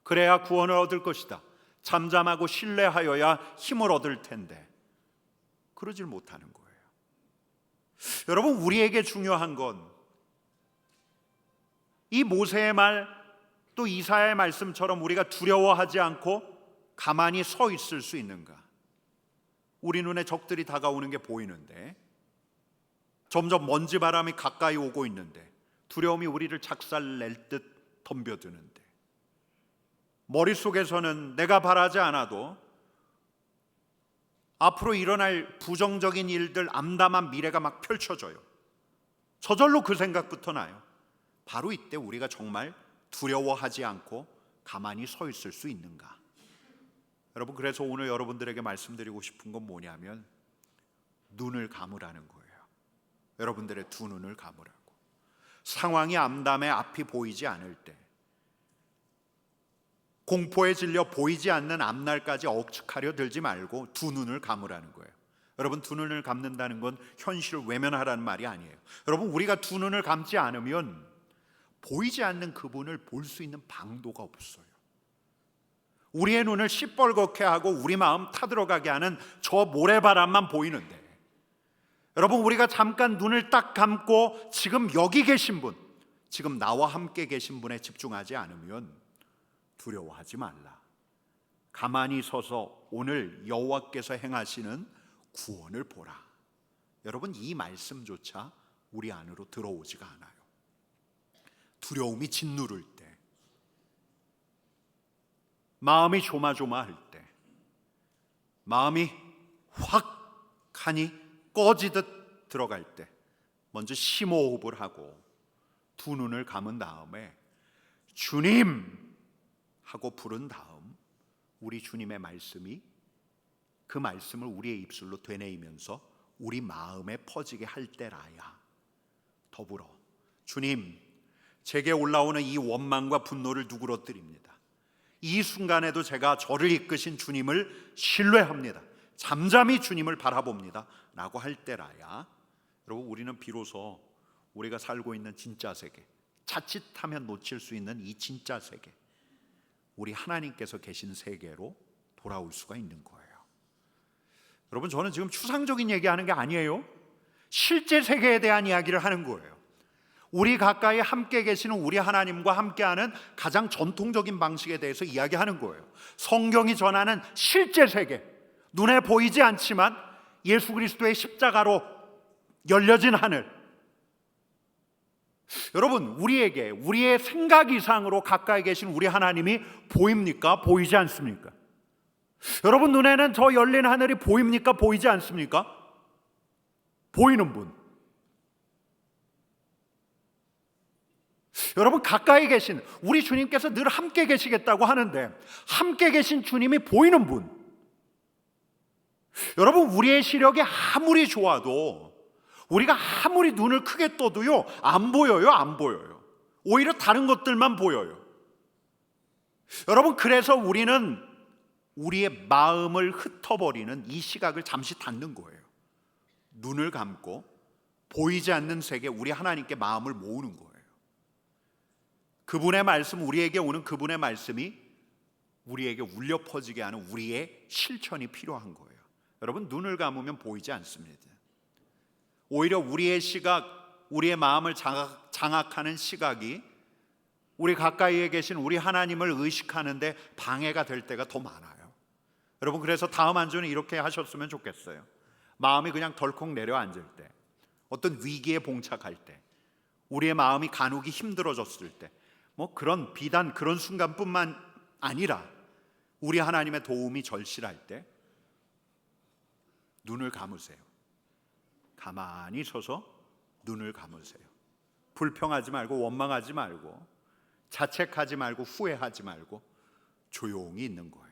그래야 구원을 얻을 것이다. 잠잠하고 신뢰하여야 힘을 얻을 텐데 그러질 못하는 거예요. 여러분, 우리에게 중요한 건 이 모세의 말, 또 이사야의 말씀처럼 우리가 두려워하지 않고 가만히 서 있을 수 있는가? 우리 눈에 적들이 다가오는 게 보이는데, 점점 먼지 바람이 가까이 오고 있는데, 두려움이 우리를 작살낼 듯 덤벼드는데, 머릿속에서는 내가 바라지 않아도 앞으로 일어날 부정적인 일들, 암담한 미래가 막 펼쳐져요. 저절로 그 생각부터 나요. 바로 이때 우리가 정말 두려워하지 않고 가만히 서 있을 수 있는가? 여러분, 그래서 오늘 여러분들에게 말씀드리고 싶은 건 뭐냐면 눈을 감으라는 거예요. 여러분들의 두 눈을 감으라고. 상황이 암담해 앞이 보이지 않을 때, 공포에 질려 보이지 않는 앞날까지 억측하려 들지 말고 두 눈을 감으라는 거예요. 여러분, 두 눈을 감는다는 건 현실을 외면하라는 말이 아니에요. 여러분, 우리가 두 눈을 감지 않으면 보이지 않는 그분을 볼 수 있는 방도가 없어요. 우리의 눈을 시뻘겋게 하고 우리 마음 타들어가게 하는 저 모래바람만 보이는데, 여러분, 우리가 잠깐 눈을 딱 감고 지금 여기 계신 분, 지금 나와 함께 계신 분에 집중하지 않으면 두려워하지 말라. 가만히 서서 오늘 여호와께서 행하시는 구원을 보라. 여러분, 이 말씀조차 우리 안으로 들어오지가 않아요. 두려움이 짓누를 때, 마음이 조마조마할 때, 마음이 확하니 꺼지듯 들어갈 때 먼저 심호흡을 하고 두 눈을 감은 다음에 주님 하고 부른 다음 우리 주님의 말씀이 그 말씀을 우리의 입술로 되뇌이면서 우리 마음에 퍼지게 할 때라야 더불어 주님, 제게 올라오는 이 원망과 분노를 누그러뜨립니다. 이 순간에도 제가 저를 이끄신 주님을 신뢰합니다. 잠잠히 주님을 바라봅니다 라고 할 때라야 여러분 우리는 비로소 우리가 살고 있는 진짜 세계, 자칫하면 놓칠 수 있는 이 진짜 세계, 우리 하나님께서 계신 세계로 돌아올 수가 있는 거예요. 여러분 저는 지금 추상적인 얘기하는 게 아니에요. 실제 세계에 대한 이야기를 하는 거예요. 우리 가까이 함께 계시는 우리 하나님과 함께하는 가장 전통적인 방식에 대해서 이야기하는 거예요. 성경이 전하는 실제 세계, 눈에 보이지 않지만 예수 그리스도의 십자가로 열려진 하늘. 여러분 우리에게 우리의 생각 이상으로 가까이 계신 우리 하나님이 보입니까? 보이지 않습니까? 여러분 눈에는 저 열린 하늘이 보입니까? 보이지 않습니까? 보이는 분. 여러분 가까이 계신 우리 주님께서 늘 함께 계시겠다고 하는데 함께 계신 주님이 보이는 분. 여러분 우리의 시력이 아무리 좋아도 우리가 아무리 눈을 크게 떠도요 안 보여요. 안 보여요. 오히려 다른 것들만 보여요. 여러분 그래서 우리는 우리의 마음을 흩어버리는 이 시각을 잠시 닫는 거예요. 눈을 감고 보이지 않는 세계 우리 하나님께 마음을 모으는 거예요. 그분의 말씀, 우리에게 오는 그분의 말씀이 우리에게 울려 퍼지게 하는 우리의 실천이 필요한 거예요. 여러분 눈을 감으면 보이지 않습니다. 오히려 우리의 시각, 우리의 마음을 장악하는 시각이 우리 가까이에 계신 우리 하나님을 의식하는데 방해가 될 때가 더 많아요. 여러분 그래서 다음 한 주는 이렇게 하셨으면 좋겠어요. 마음이 그냥 덜컥 내려앉을 때, 어떤 위기에 봉착할 때, 우리의 마음이 가누기 힘들어졌을 때, 그런 비단 그런 순간뿐만 아니라 우리 하나님의 도움이 절실할 때 눈을 감으세요. 가만히 서서 눈을 감으세요. 불평하지 말고 원망하지 말고 자책하지 말고 후회하지 말고 조용히 있는 거예요.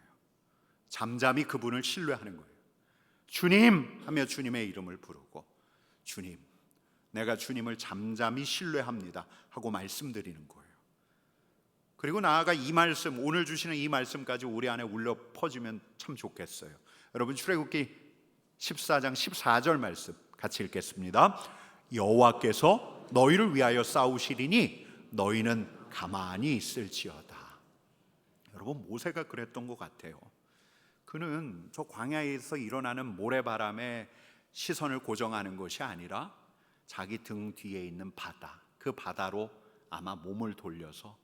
잠잠히 그분을 신뢰하는 거예요. 주님 하며 주님의 이름을 부르고 주님, 내가 주님을 잠잠히 신뢰합니다 하고 말씀드리는 거예요. 그리고 나아가 이 말씀, 오늘 주시는 이 말씀까지 우리 안에 울려 퍼지면 참 좋겠어요. 여러분 출애굽기 14장 14절 말씀 같이 읽겠습니다. 여호와께서 너희를 위하여 싸우시리니 너희는 가만히 있을지어다. 여러분 모세가 그랬던 것 같아요. 그는 저 광야에서 일어나는 모래바람에 시선을 고정하는 것이 아니라 자기 등 뒤에 있는 바다, 그 바다로 아마 몸을 돌려서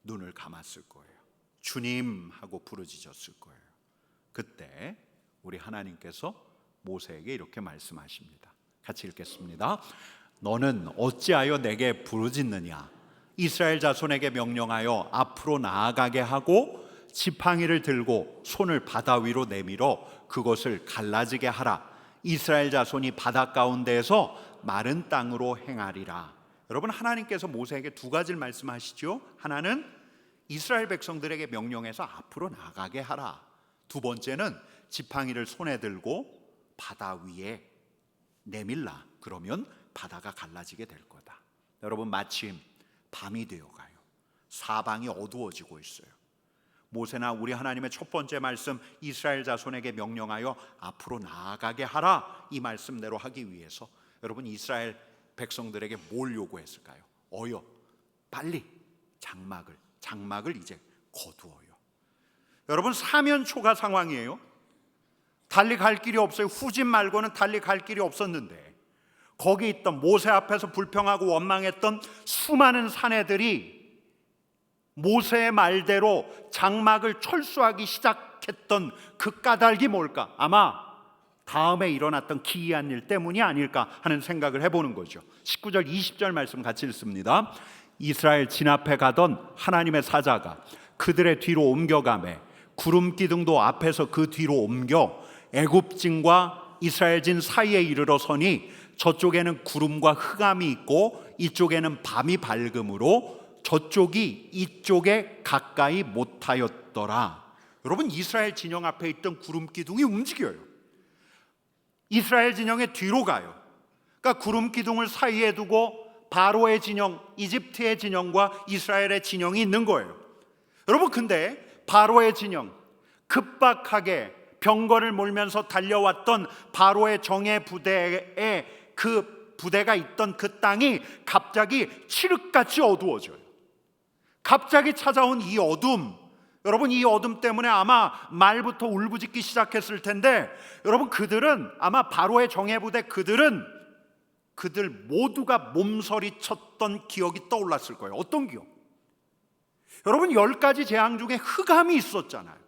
눈을 감았을 거예요. 주님 하고 부르짖었을 거예요. 그때 우리 하나님께서 모세에게 이렇게 말씀하십니다. 같이 읽겠습니다. 너는 어찌하여 내게 부르짖느냐? 이스라엘 자손에게 명령하여 앞으로 나아가게 하고 지팡이를 들고 손을 바다 위로 내밀어 그것을 갈라지게 하라. 이스라엘 자손이 바다 가운데에서 마른 땅으로 행하리라. 여러분 하나님께서 모세에게 두 가지를 말씀하시죠. 하나는 이스라엘 백성들에게 명령해서 앞으로 나가게 하라. 두 번째는 지팡이를 손에 들고 바다 위에 내밀라. 그러면 바다가 갈라지게 될 거다. 여러분 마침 밤이 되어가요. 사방이 어두워지고 있어요. 모세나 우리 하나님의 첫 번째 말씀 이스라엘 자손에게 명령하여 앞으로 나아가게 하라, 이 말씀대로 하기 위해서 여러분 이스라엘 백성들에게 뭘 요구했을까요? 빨리 장막을 이제 거두어요. 여러분 사면초가 상황이에요. 달리 갈 길이 없어요. 후진 말고는 달리 갈 길이 없었는데 거기 있던 모세 앞에서 불평하고 원망했던 수많은 사내들이 모세의 말대로 장막을 철수하기 시작했던 그 까닭이 뭘까? 아마 다음에 일어났던 기이한 일 때문이 아닐까 하는 생각을 해보는 거죠. 19절 20절 말씀 같이 읽습니다. 이스라엘 진 앞에 가던 하나님의 사자가 그들의 뒤로 옮겨가매 구름 기둥도 앞에서 그 뒤로 옮겨 애굽진과 이스라엘진 사이에 이르러서니 저쪽에는 구름과 흑암이 있고 이쪽에는 밤이 밝음으로 저쪽이 이쪽에 가까이 못하였더라. 여러분, 이스라엘 진영 앞에 있던 구름 기둥이 움직여요. 이스라엘 진영의 뒤로 가요. 그러니까 구름 기둥을 사이에 두고 바로의 진영, 이집트의 진영과 이스라엘의 진영이 있는 거예요. 여러분, 근데 바로의 진영, 급박하게 병거를 몰면서 달려왔던 바로의 정예 부대의 그 부대가 있던 그 땅이 갑자기 칠흑같이 어두워져요. 갑자기 찾아온 이 어둠, 여러분, 이 어둠 때문에 아마 말부터 울부짖기 시작했을 텐데, 여러분, 그들은 아마 바로의 정예 부대 그들 모두가 몸서리 쳤던 기억이 떠올랐을 거예요. 어떤 기억? 여러분, 10가지 재앙 중에 흑암이 있었잖아요.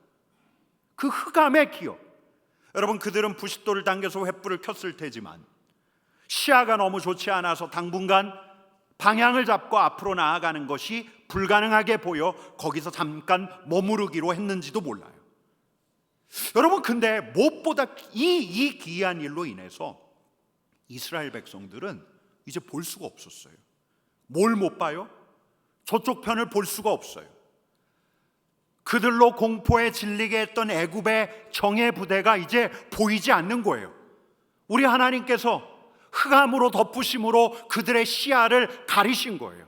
그 흑암의 기억. 여러분, 그들은 부싯돌을 당겨서 횃불을 켰을 테지만 시야가 너무 좋지 않아서 당분간 방향을 잡고 앞으로 나아가는 것이 불가능하게 보여 거기서 잠깐 머무르기로 했는지도 몰라요. 여러분, 근데 무엇보다 이 기이한 일로 인해서 이스라엘 백성들은 이제 볼 수가 없었어요. 뭘 못 봐요? 저쪽 편을 볼 수가 없어요. 그들로 공포에 질리게 했던 애굽의 정예 부대가 이제 보이지 않는 거예요. 우리 하나님께서 흑암으로 덮으심으로 그들의 시야를 가리신 거예요.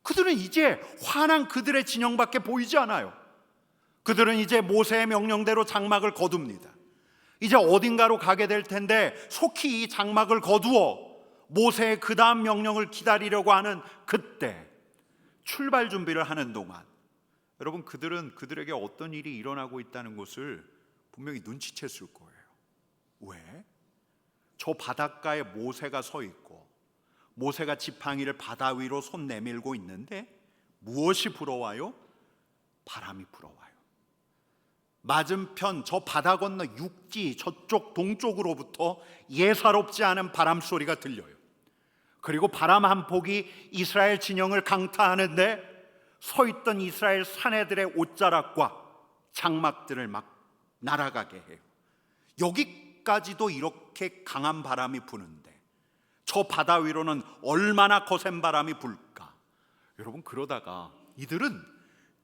그들은 이제 환한 그들의 진영밖에 보이지 않아요. 그들은 이제 모세의 명령대로 장막을 거둡니다. 이제 어딘가로 가게 될 텐데 속히 이 장막을 거두어 모세의 그 다음 명령을 기다리려고 하는 그때, 출발 준비를 하는 동안, 여러분, 그들은 그들에게 어떤 일이 일어나고 있다는 것을 분명히 눈치챘을 거예요. 왜? 저 바닷가에 모세가 서 있고 모세가 지팡이를 바다 위로 손 내밀고 있는데 무엇이 불어와요? 바람이 불어와요. 맞은편 저 바다 건너 육지 저쪽 동쪽으로부터 예사롭지 않은 바람 소리가 들려요. 그리고 바람 한 폭이 이스라엘 진영을 강타하는데 서 있던 이스라엘 사내들의 옷자락과 장막들을 막 날아가게 해요. 여기까지도 이렇게 강한 바람이 부는데 저 바다 위로는 얼마나 거센 바람이 불까? 여러분, 그러다가 이들은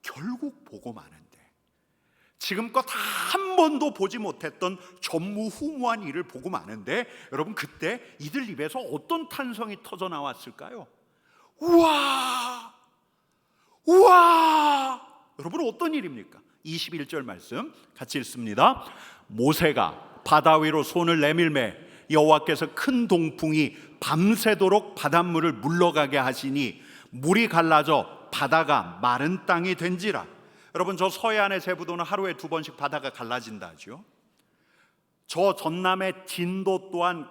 결국 보고 마는데 지금껏 한 번도 보지 못했던 전무후무한 일을 보고 마는데, 여러분, 그때 이들 입에서 어떤 탄성이 터져 나왔을까요? 우와! 우와! 여러분, 어떤 일입니까? 21절 말씀 같이 읽습니다. 모세가 바다 위로 손을 내밀매 여호와께서 큰 동풍이 밤새도록 바닷물을 물러가게 하시니 물이 갈라져 바다가 마른 땅이 된지라. 여러분, 저 서해안의 제부도는 하루에 2번씩 바다가 갈라진다 하죠. 저 전남의 진도 또한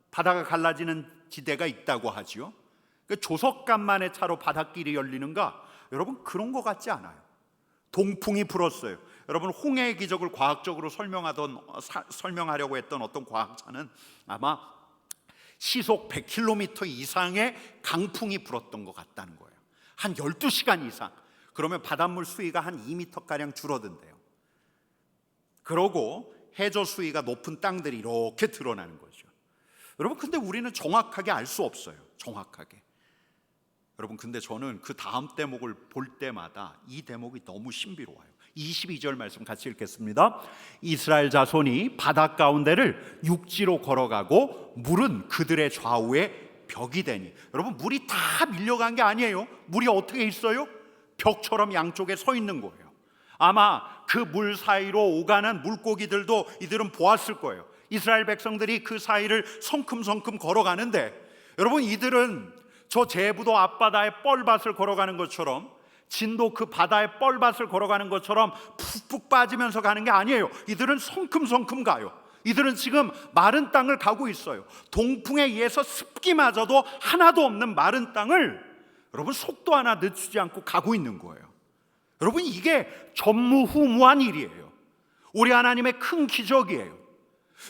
바다가 갈라지는 지대가 있다고 하죠. 조석간만의 차로 바닷길이 열리는가? 여러분, 그런 것 같지 않아요. 동풍이 불었어요. 여러분, 홍해의 기적을 과학적으로 설명하려고 했던 어떤 과학자는 아마 시속 100km 이상의 강풍이 불었던 것 같다는 거예요. 한 12시간 이상. 그러면 바닷물 수위가 한 2m가량 줄어든대요. 그러고 해저 수위가 높은 땅들이 이렇게 드러나는 거죠. 여러분, 근데 우리는 정확하게 알 수 없어요. 정확하게. 여러분, 근데 저는 그 다음 대목을 볼 때마다 이 대목이 너무 신비로워요. 22절 말씀 같이 읽겠습니다. 이스라엘 자손이 바다 가운데를 육지로 걸어가고 물은 그들의 좌우에 벽이 되니. 여러분, 물이 다 밀려간 게 아니에요. 물이 어떻게 있어요? 벽처럼 양쪽에 서 있는 거예요. 아마 그 물 사이로 오가는 물고기들도 이들은 보았을 거예요. 이스라엘 백성들이 그 사이를 성큼성큼 걸어가는데, 여러분, 이들은 저 제부도 앞바다의 뻘밭을 걸어가는 것처럼, 진도 그 바다의 뻘밭을 걸어가는 것처럼 푹푹 빠지면서 가는 게 아니에요. 이들은 성큼성큼 가요. 이들은 지금 마른 땅을 가고 있어요. 동풍에 의해서 습기마저도 하나도 없는 마른 땅을 여러분, 속도 하나 늦추지 않고 가고 있는 거예요. 여러분, 이게 전무후무한 일이에요. 우리 하나님의 큰 기적이에요.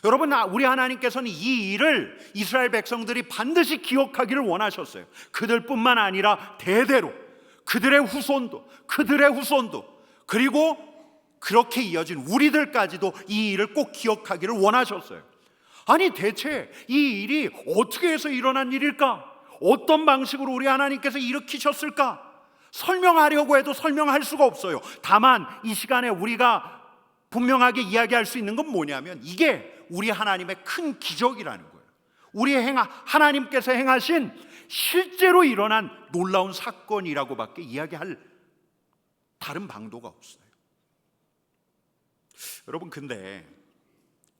여러분, 우리 하나님께서는 이 일을 이스라엘 백성들이 반드시 기억하기를 원하셨어요. 그들뿐만 아니라 대대로 그들의 후손도 그리고 그렇게 이어진 우리들까지도 이 일을 꼭 기억하기를 원하셨어요. 아니 대체 이 일이 어떻게 해서 일어난 일일까? 어떤 방식으로 우리 하나님께서 일으키셨을까? 설명하려고 해도 설명할 수가 없어요. 다만 이 시간에 우리가 분명하게 이야기할 수 있는 건 뭐냐면 이게 우리 하나님의 큰 기적이라는 거예요. 하나님께서 행하신 실제로 일어난 놀라운 사건이라고밖에 이야기할 다른 방도가 없어요. 여러분, 근데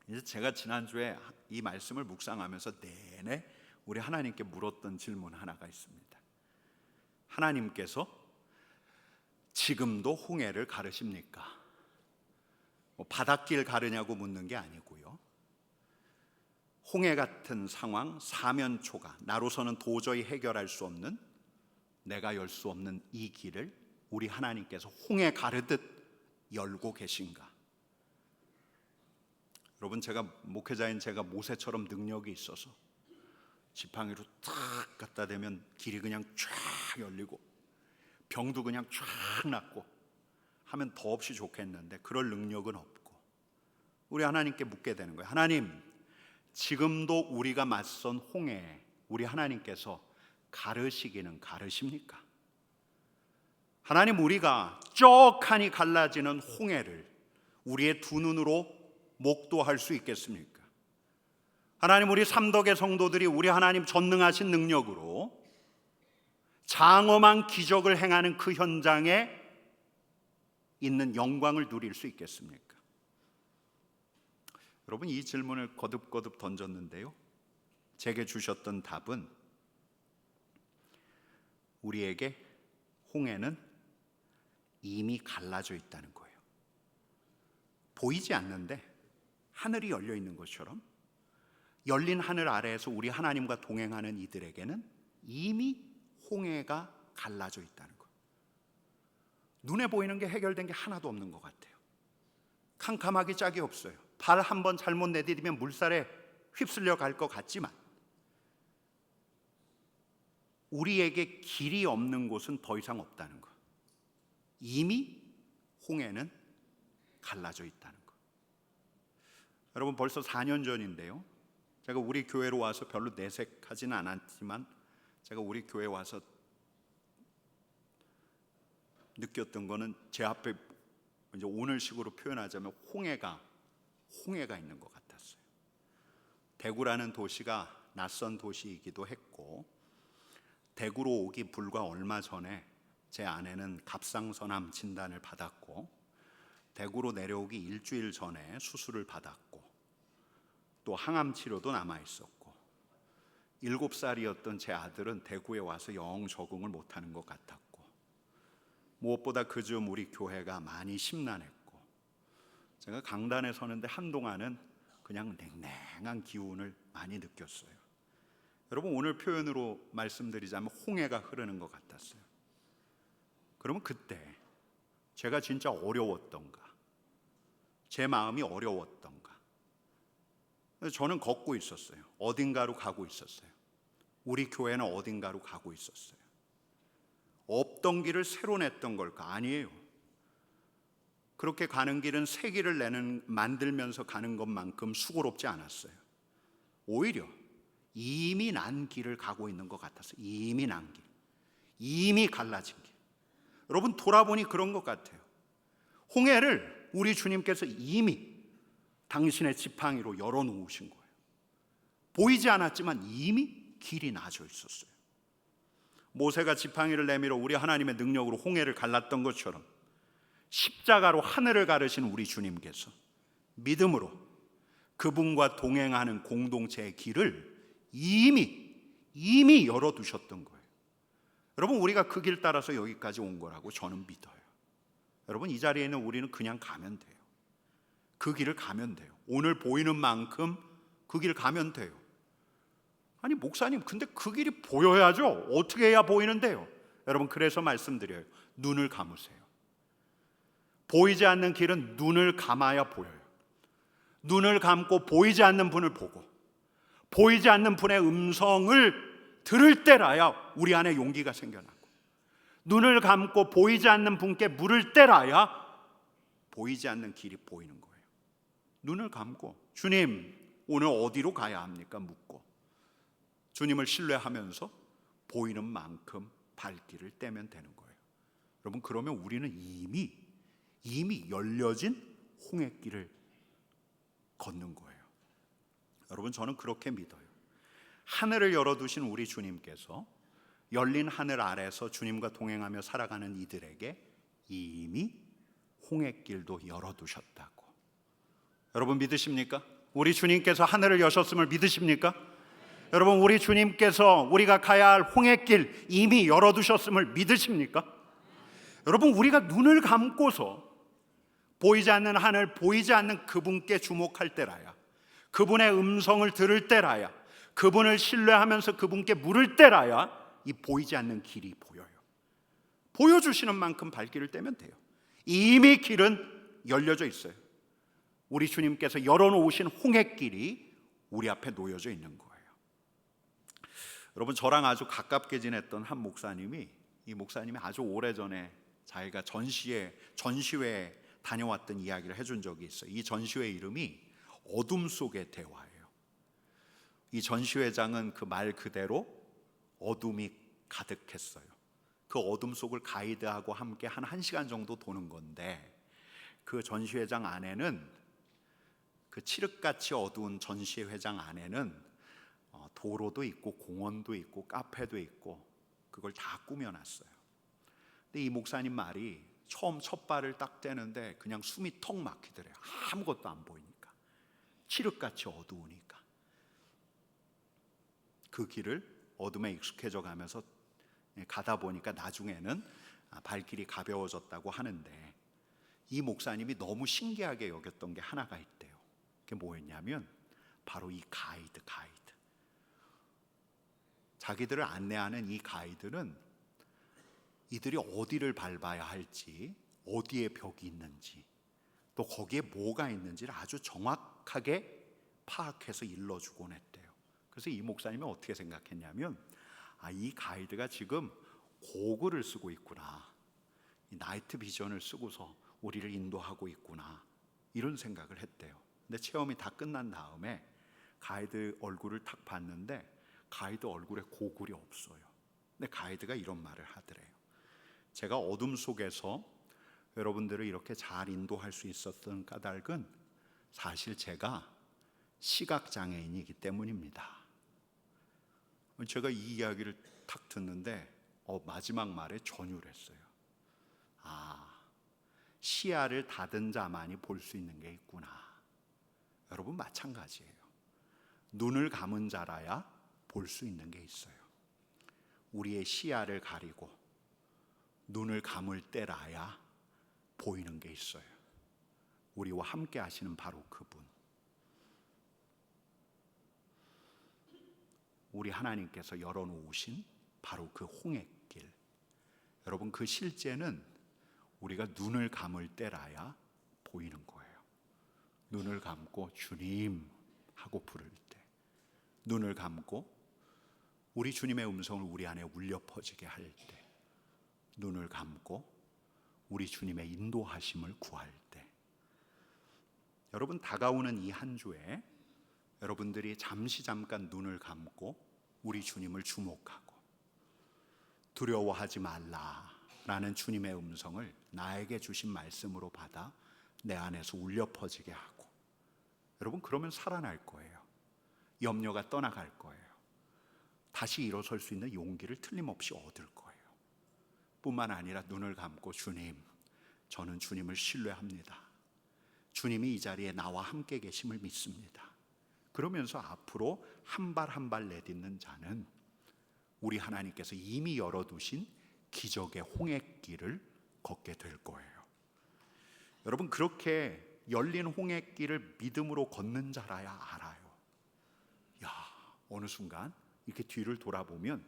이제 제가 지난주에 이 말씀을 묵상하면서 내내 우리 하나님께 물었던 질문 하나가 있습니다. 하나님께서 지금도 홍해를 가르십니까? 바닷길 가르냐고 묻는 게 아니고요. 홍해 같은 상황, 사면초가 나로서는 도저히 해결할 수 없는, 내가 열 수 없는 이 길을 우리 하나님께서 홍해 가르듯 열고 계신가? 여러분, 목회자인 제가 모세처럼 능력이 있어서 지팡이로 탁 갖다 대면 길이 그냥 쫙 열리고 병도 그냥 쫙 낫고 하면 더없이 좋겠는데 그럴 능력은 없고 우리 하나님께 묻게 되는 거예요. 하나님, 지금도 우리가 맞선 홍해에 우리 하나님께서 가르시기는 가르십니까? 하나님, 우리가 쩍하니 갈라지는 홍해를 우리의 두 눈으로 목도할 수 있겠습니까? 하나님, 우리 삼덕의 성도들이 우리 하나님 전능하신 능력으로 장엄한 기적을 행하는 그 현장에 있는 영광을 누릴 수 있겠습니까? 여러분, 이 질문을 거듭거듭 던졌는데요, 제게 주셨던 답은 우리에게 홍해는 이미 갈라져 있다는 거예요. 보이지 않는데 하늘이 열려 있는 것처럼 열린 하늘 아래에서 우리 하나님과 동행하는 이들에게는 이미 홍해가 갈라져 있다는 거예요. 눈에 보이는 게 해결된 게 하나도 없는 것 같아요. 캄캄하기 짝이 없어요. 발 한 번 잘못 내디디면 물살에 휩쓸려 갈 것 같지만 우리에게 길이 없는 곳은 더 이상 없다는 거. 이미 홍해는 갈라져 있다는 거. 여러분, 벌써 4년 전인데요, 제가 우리 교회로 와서 별로 내색하지는 않았지만 제가 우리 교회 와서 느꼈던 거는 제 앞에 이제 오늘식으로 표현하자면 홍해가 있는 것 같았어요. 대구라는 도시가 낯선 도시이기도 했고, 대구로 오기 불과 얼마 전에 제 아내는 갑상선암 진단을 받았고, 대구로 내려오기 일주일 전에 수술을 받았고, 또 항암 치료도 남아 있었고, 7살이었던 제 아들은 대구에 와서 영 적응을 못하는 것 같았고, 무엇보다 그즈음 우리 교회가 많이 심란했고, 제가 강단에 서는데 한동안은 그냥 냉랭한 기운을 많이 느꼈어요. 여러분, 오늘 표현으로 말씀드리자면 홍해가 흐르는 것 같았어요. 그러면 그때 제가 진짜 어려웠던가, 제 마음이 어려웠던가, 저는 걷고 있었어요. 어딘가로 가고 있었어요. 우리 교회는 어딘가로 가고 있었어요. 없던 길을 새로 냈던 걸까? 아니에요. 그렇게 가는 길은 새 길을 만들면서 가는 것만큼 수고롭지 않았어요. 오히려 이미 난 길을 가고 있는 것 같았어요. 이미 난 길, 이미 갈라진 길. 여러분, 돌아보니 그런 것 같아요. 홍해를 우리 주님께서 이미 당신의 지팡이로 열어놓으신 거예요. 보이지 않았지만 이미 길이 나져 있었어요. 모세가 지팡이를 내밀어 우리 하나님의 능력으로 홍해를 갈랐던 것처럼 십자가로 하늘을 가르신 우리 주님께서 믿음으로 그분과 동행하는 공동체의 길을 이미 열어두셨던 거예요. 여러분, 우리가 그 길 따라서 여기까지 온 거라고 저는 믿어요. 여러분, 이 자리에 있는 우리는 그냥 가면 돼요. 그 길을 가면 돼요. 오늘 보이는 만큼 그 길 가면 돼요. 아니, 목사님, 근데 그 길이 보여야죠. 어떻게 해야 보이는데요? 여러분, 그래서 말씀드려요. 눈을 감으세요. 보이지 않는 길은 눈을 감아야 보여요. 눈을 감고 보이지 않는 분을 보고 보이지 않는 분의 음성을 들을 때라야 우리 안에 용기가 생겨나고, 눈을 감고 보이지 않는 분께 물을 때라야 보이지 않는 길이 보이는 거예요. 눈을 감고 주님 오늘 어디로 가야 합니까? 묻고 주님을 신뢰하면서 보이는 만큼 발길을 떼면 되는 거예요. 여러분, 그러면 우리는 이미 열려진 홍해길을 걷는 거예요. 여러분, 저는 그렇게 믿어요. 하늘을 열어두신 우리 주님께서 열린 하늘 아래서 주님과 동행하며 살아가는 이들에게 이미 홍해길도 열어두셨다고. 여러분 믿으십니까? 우리 주님께서 하늘을 여셨음을 믿으십니까? 여러분, 우리 주님께서 우리가 가야 할 홍해길 이미 열어두셨음을 믿으십니까? 여러분, 우리가 눈을 감고서 보이지 않는 하늘, 보이지 않는 그분께 주목할 때라야, 그분의 음성을 들을 때라야, 그분을 신뢰하면서 그분께 물을 때라야 이 보이지 않는 길이 보여요. 보여주시는 만큼 발길을 떼면 돼요. 이미 길은 열려져 있어요. 우리 주님께서 열어놓으신 홍해길이 우리 앞에 놓여져 있는 거예요. 여러분, 저랑 아주 가깝게 지냈던 한 목사님이, 이 목사님이 아주 오래전에 자기가 전시회에 다녀왔던 이야기를 해준 적이 있어요. 이 전시회 이름이 어둠 속의 대화예요. 이 전시회장은 그 말 그대로 어둠이 가득했어요. 그 어둠 속을 가이드하고 함께 한 1시간 정도 도는 건데, 그 전시회장 안에는, 그 칠흑같이 어두운 전시회장 안에는 도로도 있고 공원도 있고 카페도 있고 그걸 다 꾸며놨어요. 근데 이 목사님 말이 처음 첫 발을 딱 떼는데 그냥 숨이 턱 막히더래요. 아무것도 안 보이니까, 칠흑같이 어두우니까. 그 길을 어둠에 익숙해져 가면서 가다 보니까 나중에는 발길이 가벼워졌다고 하는데, 이 목사님이 너무 신기하게 여겼던 게 하나가 있대요. 그게 뭐였냐면 바로 이 가이드. 자기들을 안내하는 이 가이드는 이들이 어디를 밟아야 할지, 어디에 벽이 있는지, 또 거기에 뭐가 있는지를 아주 정확하게 파악해서 일러주곤 했대요. 그래서 이 목사님이 어떻게 생각했냐면, 이 가이드가 지금 고글을 쓰고 있구나, 이 나이트 비전을 쓰고서 우리를 인도하고 있구나, 이런 생각을 했대요. 근데 체험이 다 끝난 다음에 가이드 얼굴을 탁 봤는데 가이드 얼굴에 고글이 없어요. 근데 가이드가 이런 말을 하더래요. 제가 어둠 속에서 여러분들을 이렇게 잘 인도할 수 있었던 까닭은 사실 제가 시각장애인이기 때문입니다. 제가 이 이야기를 탁 듣는데 마지막 말에 전율을 했어요. 시야를 닫은 자만이 볼 수 있는 게 있구나. 여러분, 마찬가지예요. 눈을 감은 자라야 볼 수 있는 게 있어요. 우리의 시야를 가리고 눈을 감을 때라야 보이는 게 있어요. 우리와 함께 하시는 바로 그분, 우리 하나님께서 열어놓으신 바로 그 홍해길. 여러분, 그 실제는 우리가 눈을 감을 때라야 보이는 거예요. 눈을 감고 주님 하고 부를 때, 눈을 감고 우리 주님의 음성을 우리 안에 울려 퍼지게 할 때, 눈을 감고 우리 주님의 인도하심을 구할 때. 여러분, 다가오는 이 한 주에 여러분들이 잠깐 눈을 감고 우리 주님을 주목하고, 두려워하지 말라라는 주님의 음성을 나에게 주신 말씀으로 받아 내 안에서 울려 퍼지게 하고, 여러분, 그러면 살아날 거예요. 염려가 떠나갈 거예요. 다시 일어설 수 있는 용기를 틀림없이 얻을 거예요. 뿐만 아니라 눈을 감고 주님, 저는 주님을 신뢰합니다. 주님이 이 자리에 나와 함께 계심을 믿습니다. 그러면서 앞으로 한 발 한 발 내딛는 자는 우리 하나님께서 이미 열어두신 기적의 홍해길을 걷게 될 거예요. 여러분, 그렇게 열린 홍해길을 믿음으로 걷는 자라야 알아요. 어느 순간 이렇게 뒤를 돌아보면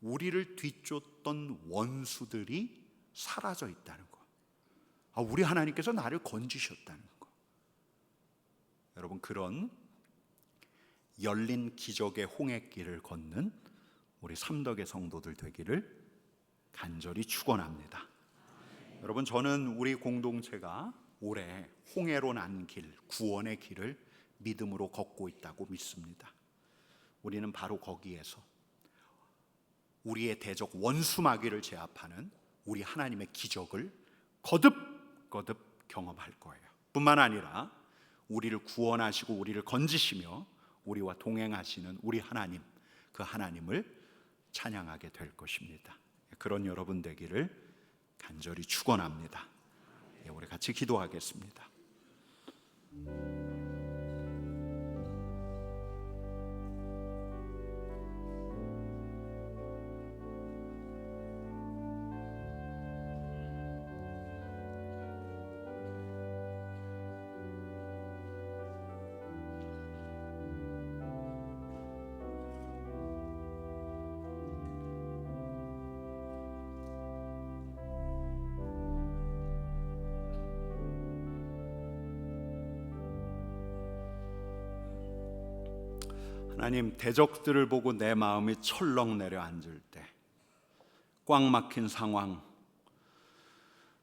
우리를 뒤쫓던 원수들이 사라져 있다는 거. 우리 하나님께서 나를 건지셨다는 거. 여러분, 그런 열린 기적의 홍해길을 걷는 우리 삼덕의 성도들 되기를 간절히 축원합니다. 여러분, 저는 우리 공동체가 올해 홍해로 난 길, 구원의 길을 믿음으로 걷고 있다고 믿습니다. 우리는 바로 거기에서 우리의 대적 원수 마귀를 제압하는 우리 하나님의 기적을 거듭 경험할 거예요. 뿐만 아니라 우리를 구원하시고 우리를 건지시며 우리와 동행하시는 우리 하나님, 그 하나님을 찬양하게 될 것입니다. 그런 여러분 되기를 간절히 축원합니다. 우리 같이 기도하겠습니다. 하나님, 대적들을 보고 내 마음이 철렁 내려앉을 때, 꽉 막힌 상황,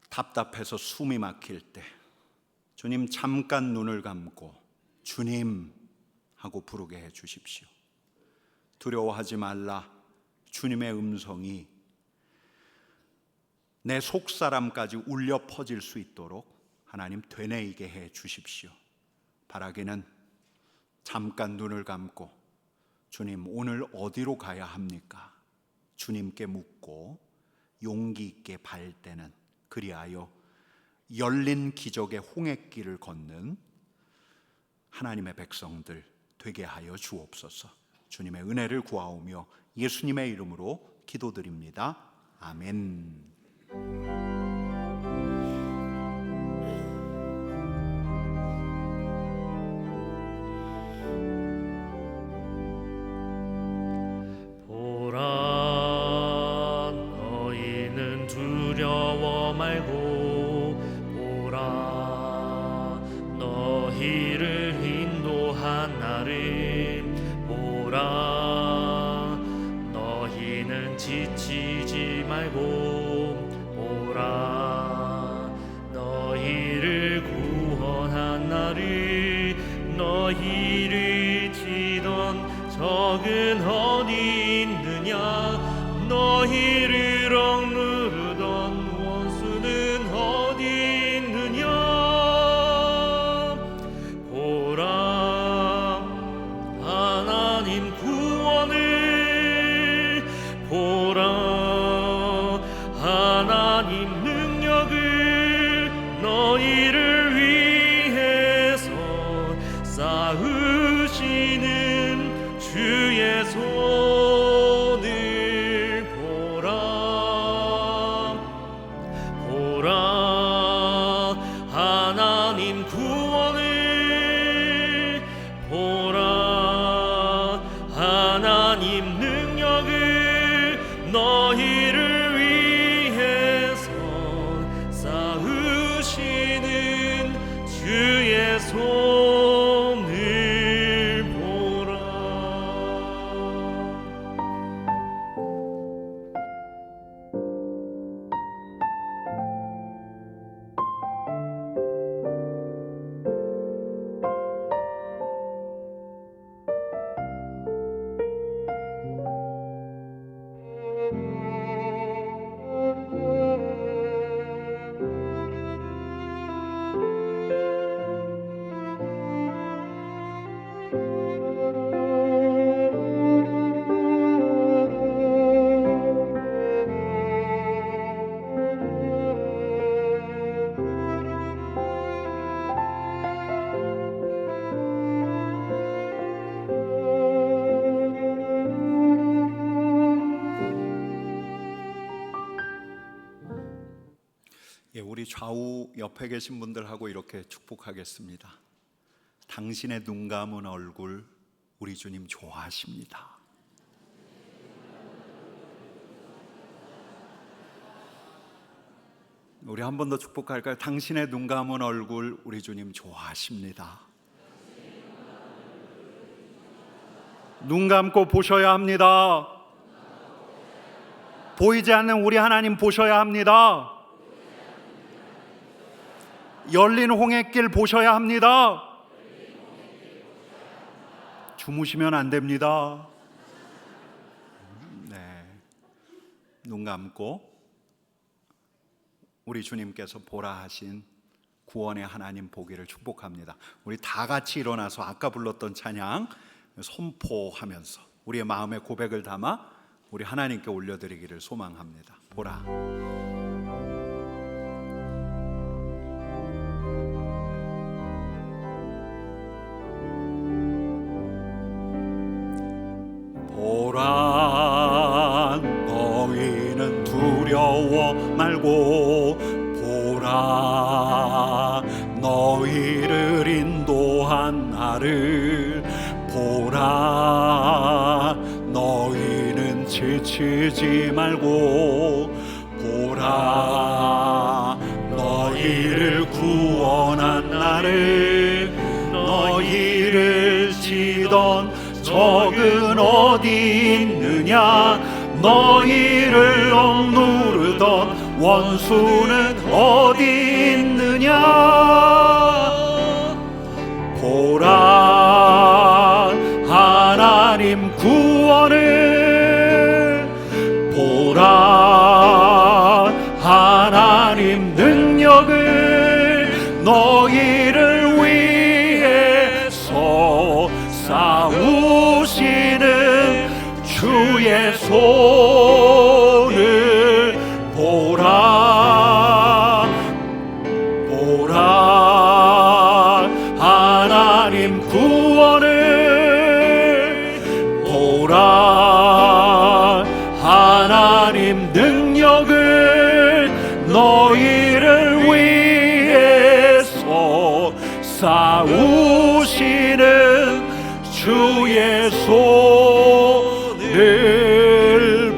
답답해서 숨이 막힐 때, 주님 잠깐 눈을 감고 주님 하고 부르게 해 주십시오. 두려워하지 말라. 주님의 음성이 내 속사람까지 울려 퍼질 수 있도록 하나님 되뇌이게 해 주십시오. 바라기는 잠깐 눈을 감고 주님, 오늘 어디로 가야 합니까? 주님께 묻고 용기 있게 발대는, 그리하여 열린 기적의 홍해길을 걷는 하나님의 백성들 되게 하여 주옵소서. 주님의 은혜를 구하오며 예수님의 이름으로 기도드립니다. 아멘. 두려워 말고 보라, 너희를 인도한 나를 보라. 너희는 지치지 말고 보라, 너희를 구원한 나를. 너희를 치던 적은 어디 있느냐? 너희를 억누르던 원수는 어디 있느냐? 보라, 하나님 구원을 보라, 하나님 능력을 너희를 위해서 쌓으시는 주의 손을 보라. 보라, 하나님 구원을 보라, 하나님 능력을 너희를 위해서 쌓으시는 주의 손을 보라. 우리 좌우 옆에 계신 분들하고 이렇게 축복하겠습니다. 당신의 눈 감은 얼굴 우리 주님 좋아하십니다. 우리 한 번 더 축복할까요? 당신의 눈 감은 얼굴 우리 주님 좋아하십니다. 눈 감고 보셔야 합니다. 보이지 않는 우리 하나님 보셔야 합니다. 열린 홍해길 보셔야 합니다. 주무시면 안 됩니다. 네. 눈 감고 우리 주님께서 보라 하신 구원의 하나님 보기를 축복합니다. 우리 다 같이 일어나서 아까 불렀던 찬양 선포하면서 우리의 마음의 고백을 담아 우리 하나님께 올려드리기를 소망합니다. 보라. 보라, 너희는 두려워 말고 보라, 너희를 인도한 나를 보라, 너희는 지치지 말고 보라, 너희를 구원한 나를, 너희를 치던 적은 어디 있느냐, 너희를 억누르던 원수는 어디 있느냐. 보라, 하나님 구원을 보라, 하나님 능력을 너희를 위해서 싸우시는 주의 손을 보라. 보라, 하나님 구원을 보라, 하나님 능력을 너희를 위해서 싸우시는 주의 손을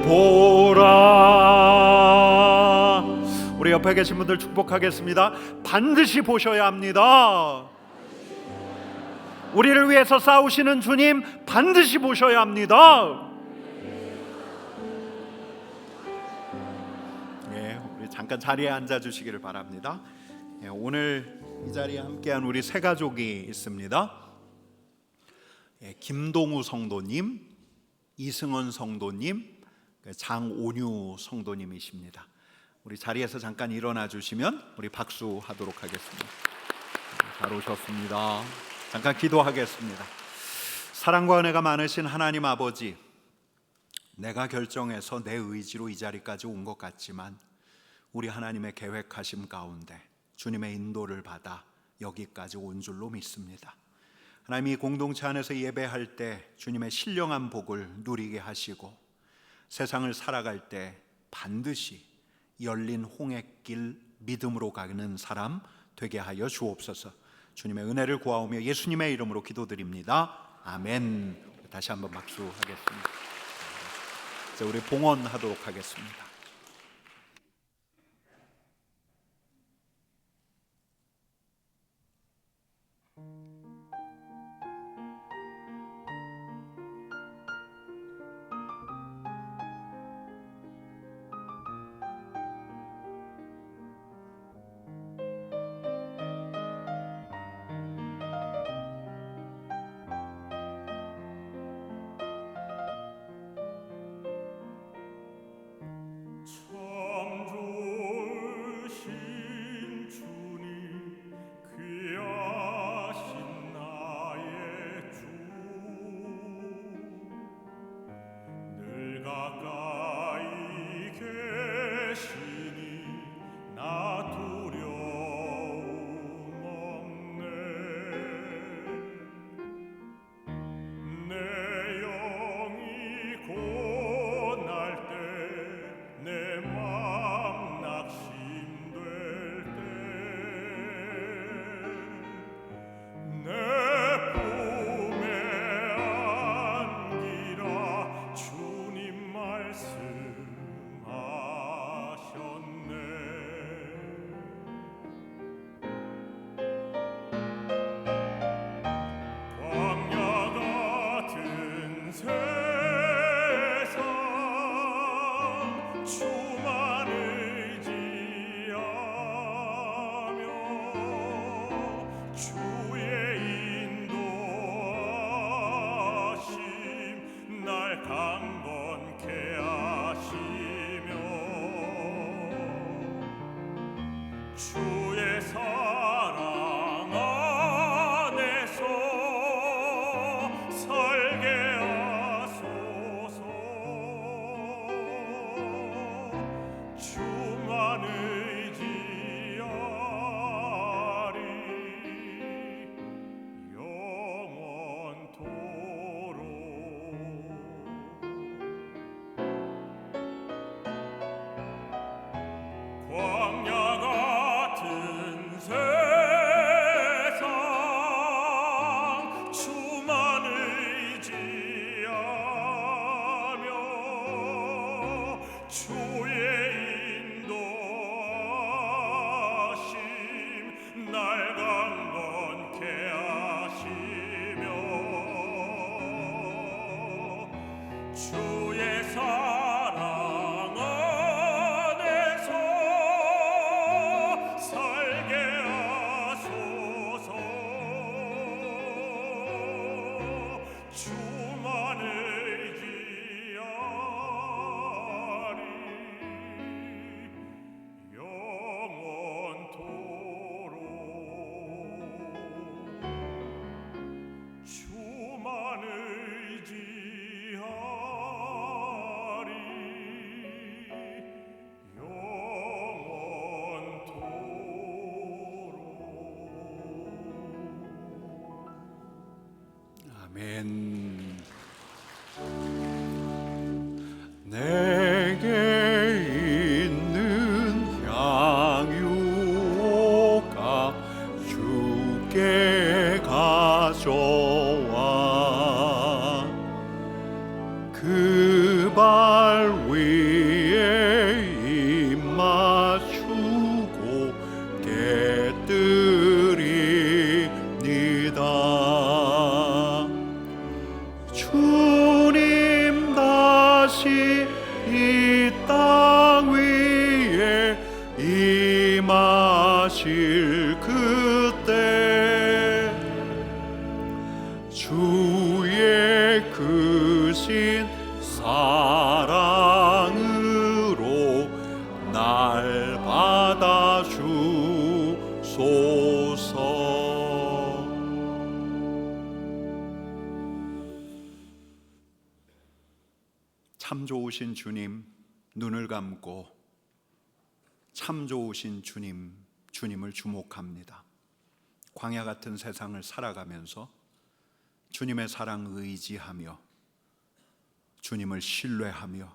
보라. 우리 옆에 계신 분들 축복하겠습니다. 반드시 보셔야 합니다. 우리를 위해서 싸우시는 주님 반드시 보셔야 합니다. 예, 우리 잠깐 자리에 앉아 주시기를 바랍니다. 예, 오늘 이 자리에 함께한 우리 세 가족이 있습니다. 예, 김동우 성도님, 이승원 성도님, 장온유 성도님이십니다. 우리 자리에서 잠깐 일어나 주시면 우리 박수하도록 하겠습니다. 잘 오셨습니다. 잠깐 기도하겠습니다. 사랑과 은혜가 많으신 하나님 아버지, 내가 결정해서 내 의지로 이 자리까지 온 것 같지만 우리 하나님의 계획하심 가운데 주님의 인도를 받아 여기까지 온 줄로 믿습니다. 하나님, 이 공동체 안에서 예배할 때 주님의 신령한 복을 누리게 하시고 세상을 살아갈 때 반드시 열린 홍해길 믿음으로 가는 사람 되게 하여 주옵소서. 주님의 은혜를 구하오며 예수님의 이름으로 기도드립니다. 아멘. 다시 한번 박수하겠습니다. 이제 우리 봉헌하도록 하겠습니다. 주만을 기하리 영원토록 주만을 기하리 영원토록 아멘. 내게 있는 향유가 주께 가져와 그 발 위에 입 맞추고 깨뜨리니다. 주님 다시 이 땅 위에 임하실 그때 주의 크신 사랑으로 날 받아주소서. 참 좋으신 주님, 눈을 감고 참 좋으신 주님을 주목합니다. 광야 같은 세상을 살아가면서 주님의 사랑 의지하며 주님을 신뢰하며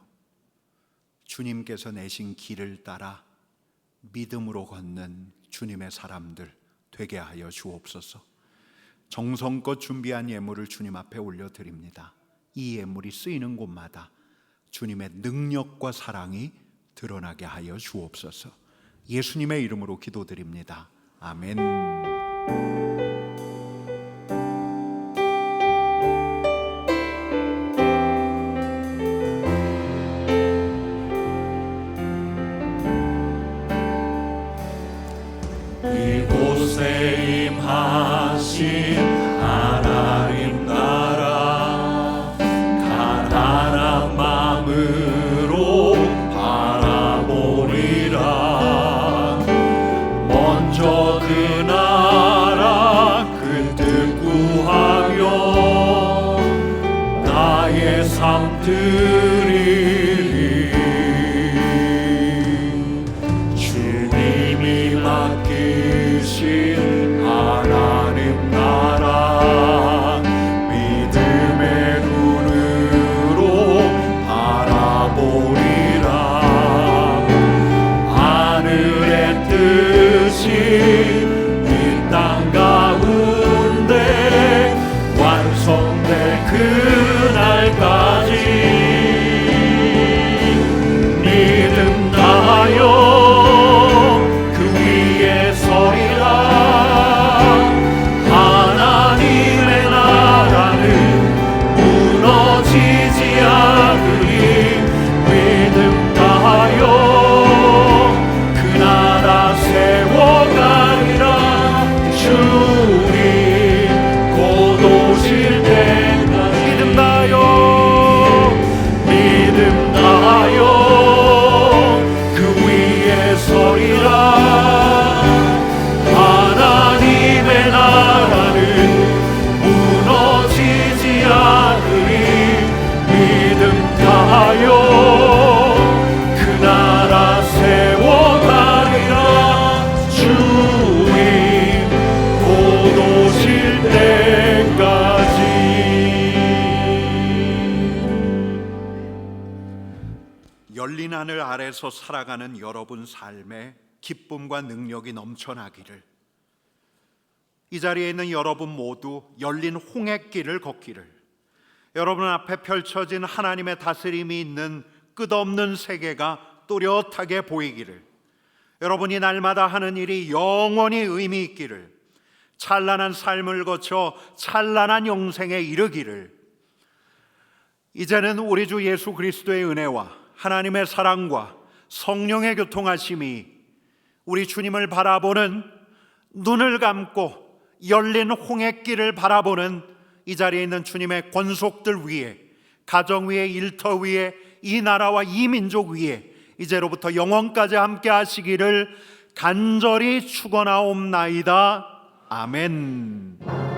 주님께서 내신 길을 따라 믿음으로 걷는 주님의 사람들 되게 하여 주옵소서. 정성껏 준비한 예물을 주님 앞에 올려드립니다. 이 예물이 쓰이는 곳마다 주님의 능력과 사랑이 드러나게 하여 주옵소서. 예수님의 이름으로 기도드립니다. 아멘. 이곳에 임하신 하나님 나라 가난한 마음으로 바라보리라. 먼저 그 나라 그 뜻 구하며 나의 삶 드리리. 주님이 맡기신 하나님 나라 믿음의 눈으로 바라보리라. 하늘의 뜻이 이 땅 가운데 완성될 그날까지 믿음 다하여 그 위에 서리라. 하나님의 나라는 무너지지 않으리. 믿음 다하여 그 나라 세워가리라. 주님 곧 오실 때까지 믿음 다하여 그 위에 서리라. 하나님의 나라는 무너지지 않으리. 믿음 다하여 그 나라 세워가리라. 주님 곧 오실 때까지. 열린 하늘 아래서 살아가는 여러분 삶에 기쁨과 능력이 넘쳐나기를, 이 자리에 있는 여러분 모두 열린 홍해길을 걷기를, 여러분 앞에 펼쳐진 하나님의 다스림이 있는 끝없는 세계가 또렷하게 보이기를, 여러분이 날마다 하는 일이 영원히 의미 있기를, 찬란한 삶을 거쳐 찬란한 영생에 이르기를, 이제는 우리 주 예수 그리스도의 은혜와 하나님의 사랑과 성령의 교통하심이 우리 주님을 바라보는, 눈을 감고 열린 홍해길을 바라보는 이 이 자리에 있는 주님의 권속들 위에, 가정 위에, 일터 위에, 이 나라와 이 민족 위에 이제로부터 영원까지 함께 하시기를 간절히 축원하옵나이다. 아멘.